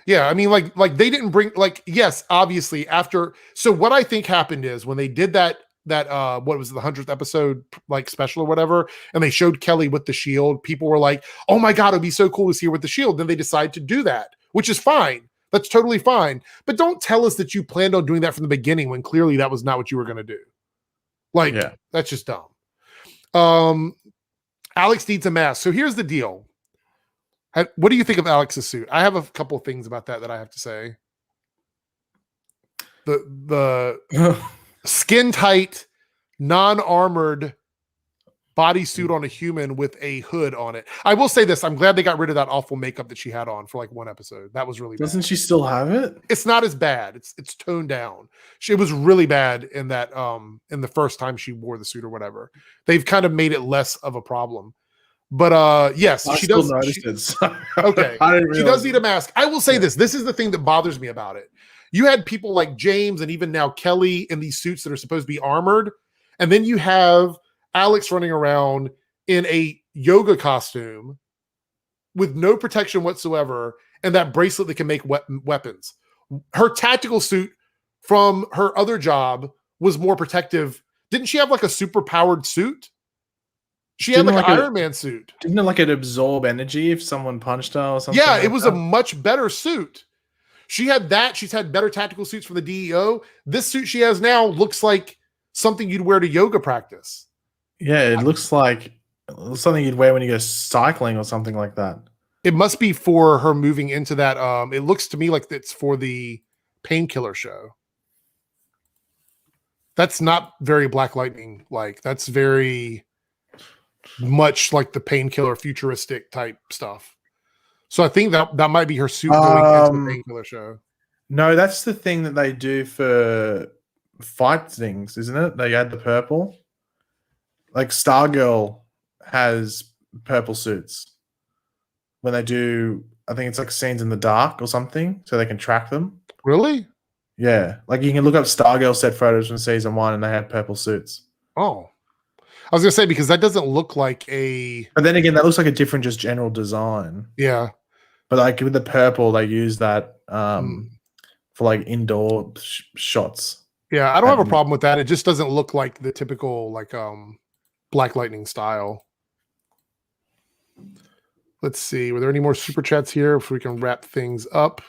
Yeah. I mean, like they didn't bring yes, obviously after. So what I think happened is when they did that what was it, the 100th episode like special or whatever, and they showed Kelly with the shield, people were like, oh my God, it'd be so cool to see her with the shield. Then they decided to do that, which is fine. That's totally fine. But don't tell us that you planned on doing that from the beginning when clearly that was not what you were going to do. Like, that's just dumb. Alex needs a mask. So here's the deal. What do you think of Alex's suit? I have a couple of things about that I have to say. The skin tight, non-armored bodysuit on a human with a hood on it. I will say this: I'm glad they got rid of that awful makeup that she had on for like one episode. That was really bad. Doesn't she still have it? It's not as bad. It's toned down. It was really bad in that in the first time she wore the suit or whatever. They've kind of made it less of a problem. But yes, she does. Okay, she does need a mask. I will say this. This is the thing that bothers me about it. You had people like James and even now Kelly in these suits that are supposed to be armored, and then you have Alex running around in a yoga costume with no protection whatsoever and that bracelet that can make weapons. Her tactical suit from her other job was more protective. Didn't she have like a super powered suit? She had like an Iron Man suit. Didn't it like it absorb energy if someone punched her or something? Yeah, it was a much better suit. She had that. She's had better tactical suits from the DEO. This suit she has now looks like something you'd wear to yoga practice. Yeah, it looks like something you'd wear when you go cycling or something like that. It must be for her moving into that. It looks to me like it's for the Painkiller show. That's not very Black Lightning like. That's very much like the Painkiller futuristic type stuff. So I think that might be her suit going into the Painkiller show. No, that's the thing that they do for fight things, isn't it? They add the purple. Like Stargirl has purple suits when they do, I think it's like scenes in the dark or something, so they can track them. Really? Yeah. Like you can look up Stargirl set photos from season 1 and they have purple suits. Oh. I was going to say, because that doesn't look like a... But then again, that looks like a different just general design. Yeah. But like with the purple, they use that for like indoor shots. Yeah, I don't have a problem with that. It just doesn't look like the typical like Black Lightning style. Let's see. Were there any more super chats here if we can wrap things up?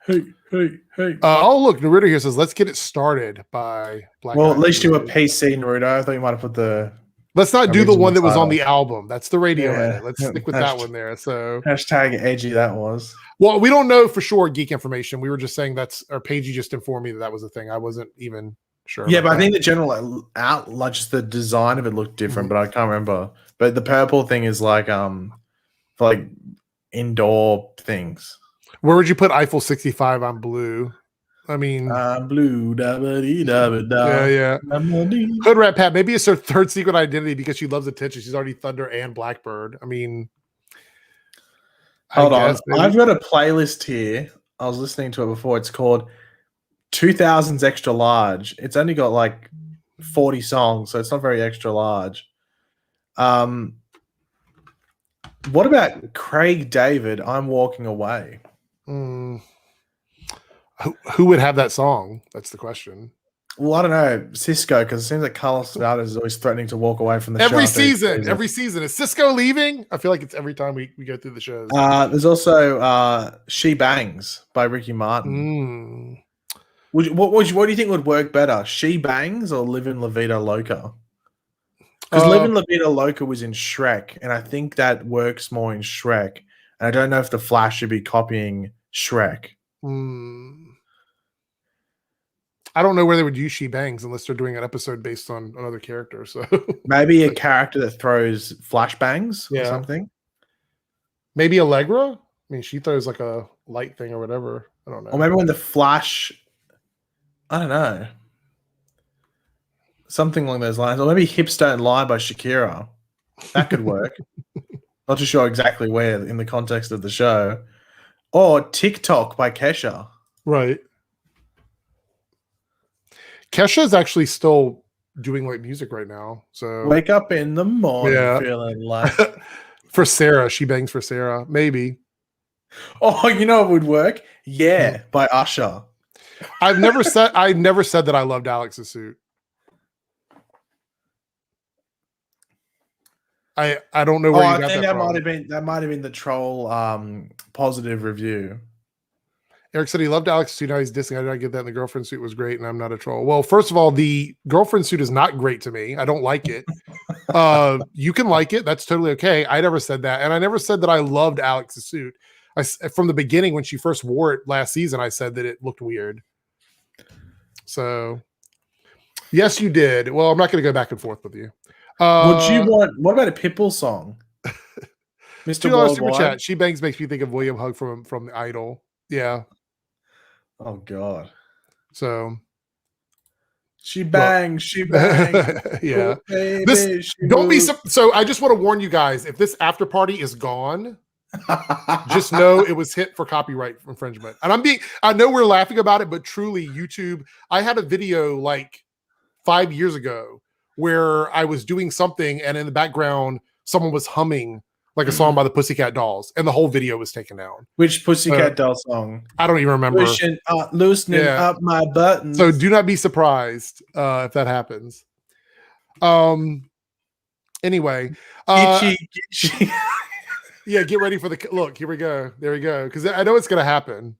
Hey. Oh, look. Naruto here says, let's get it started by Black Well, at least you were PC, Naruto. I thought you might have put the... Let's not do the one that was on the album. That's the radio edit. Let's stick with that one there. So hashtag edgy that was. Well, we don't know for sure geek information. We were just saying or Paige just informed me that was a thing. I wasn't even sure. Yeah, but I think the general like just the design of it looked different, but I can't remember. But the purple thing is like for like indoor things. Where would you put Eiffel 65 on blue? I mean, blue, yeah. Hood Rat Pat, maybe it's her third secret identity because she loves attention. She's already Thunder and Blackbird. I mean, hold on. I've got a playlist here. I was listening to it before. It's called 2000s Extra Large. It's only got like 40 songs, so it's not very extra large. What about Craig David? I'm Walking Away. Who would have that song? That's the question. Well, I don't know. Cisco, because it seems like Carlos Valdes is always threatening to walk away from the show. Every season. Is Cisco leaving? I feel like it's every time we go through the shows. There's also She Bangs by Ricky Martin. What do you think would work better? She Bangs or Livin' La Vida Loca? Because Living La Vida Loca was in Shrek, and I think that works more in Shrek. And I don't know if the Flash should be copying Shrek. I don't know where they would use She Bangs unless they're doing an episode based on another character. So maybe a character that throws flashbangs or something. Maybe Allegra. I mean, she throws like a light thing or whatever. I don't know. Or maybe when the Flash, I don't know, something along those lines. Or maybe Hips Don't Lie by Shakira. That could work. Not too sure exactly where in the context of the show. Or TikTok by Kesha. Right. Kesha is actually still doing like music right now. So wake up in the morning feeling like for Sarah, She Bangs for Sarah. Maybe. Oh, you know what would work? Yeah, by Usher. I've never said that I loved Alex's suit. I don't know where you got I think that from. That might have been the troll positive review. Eric said he loved Alex's suit. Now he's dissing. I did not get that. And the girlfriend suit was great, and I'm not a troll. Well, first of all, the girlfriend suit is not great to me. I don't like it. You can like it. That's totally okay. I never said that. And I never said that I loved Alex's suit. From the beginning, when she first wore it last season, I said that it looked weird. So, yes, you did. Well, I'm not going to go back and forth with you. Would you want? What about a Pitbull song? Mr. $2 super chat. She Bangs makes me think of William Hug from the Idol. Yeah. Oh God. So she bangs, she bangs. Yeah. Oh, baby, don't be so. I just want to warn you guys: if this after party is gone, just know it was hit for copyright infringement. And I know we're laughing about it, but truly, YouTube. I had a video like 5 years ago where I was doing something, and in the background, someone was humming like a song by the Pussycat Dolls, and the whole video was taken down. Which Pussycat Doll song? I don't even remember. Loosening up my buttons. So do not be surprised if that happens. Anyway. Gitchy. Yeah, get ready for the look. Here we go. There we go. Because I know it's going to happen.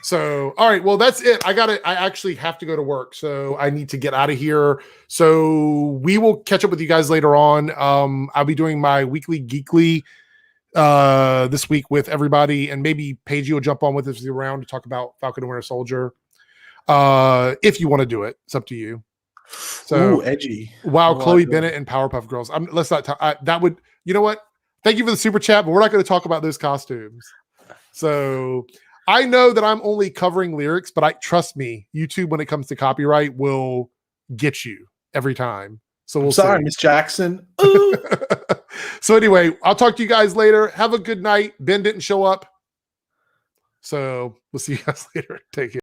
So, all right. Well, that's it. I actually have to go to work. So I need to get out of here. So we will catch up with you guys later on. I'll be doing my weekly Geekly this week with everybody. And maybe Paige will jump on with us around to talk about Falcon and Winter Soldier. If you want to do it, it's up to you. So edgy. Wow, Chloe Bennett and Powerpuff Girls. Let's not talk. That would, you know what? Thank you for the super chat, but we're not going to talk about those costumes. So I know that I'm only covering lyrics, but trust me, YouTube, when it comes to copyright, will get you every time. So we'll Sorry, Miss Jackson. So anyway, I'll talk to you guys later. Have a good night. Ben didn't show up. So we'll see you guys later. Take care.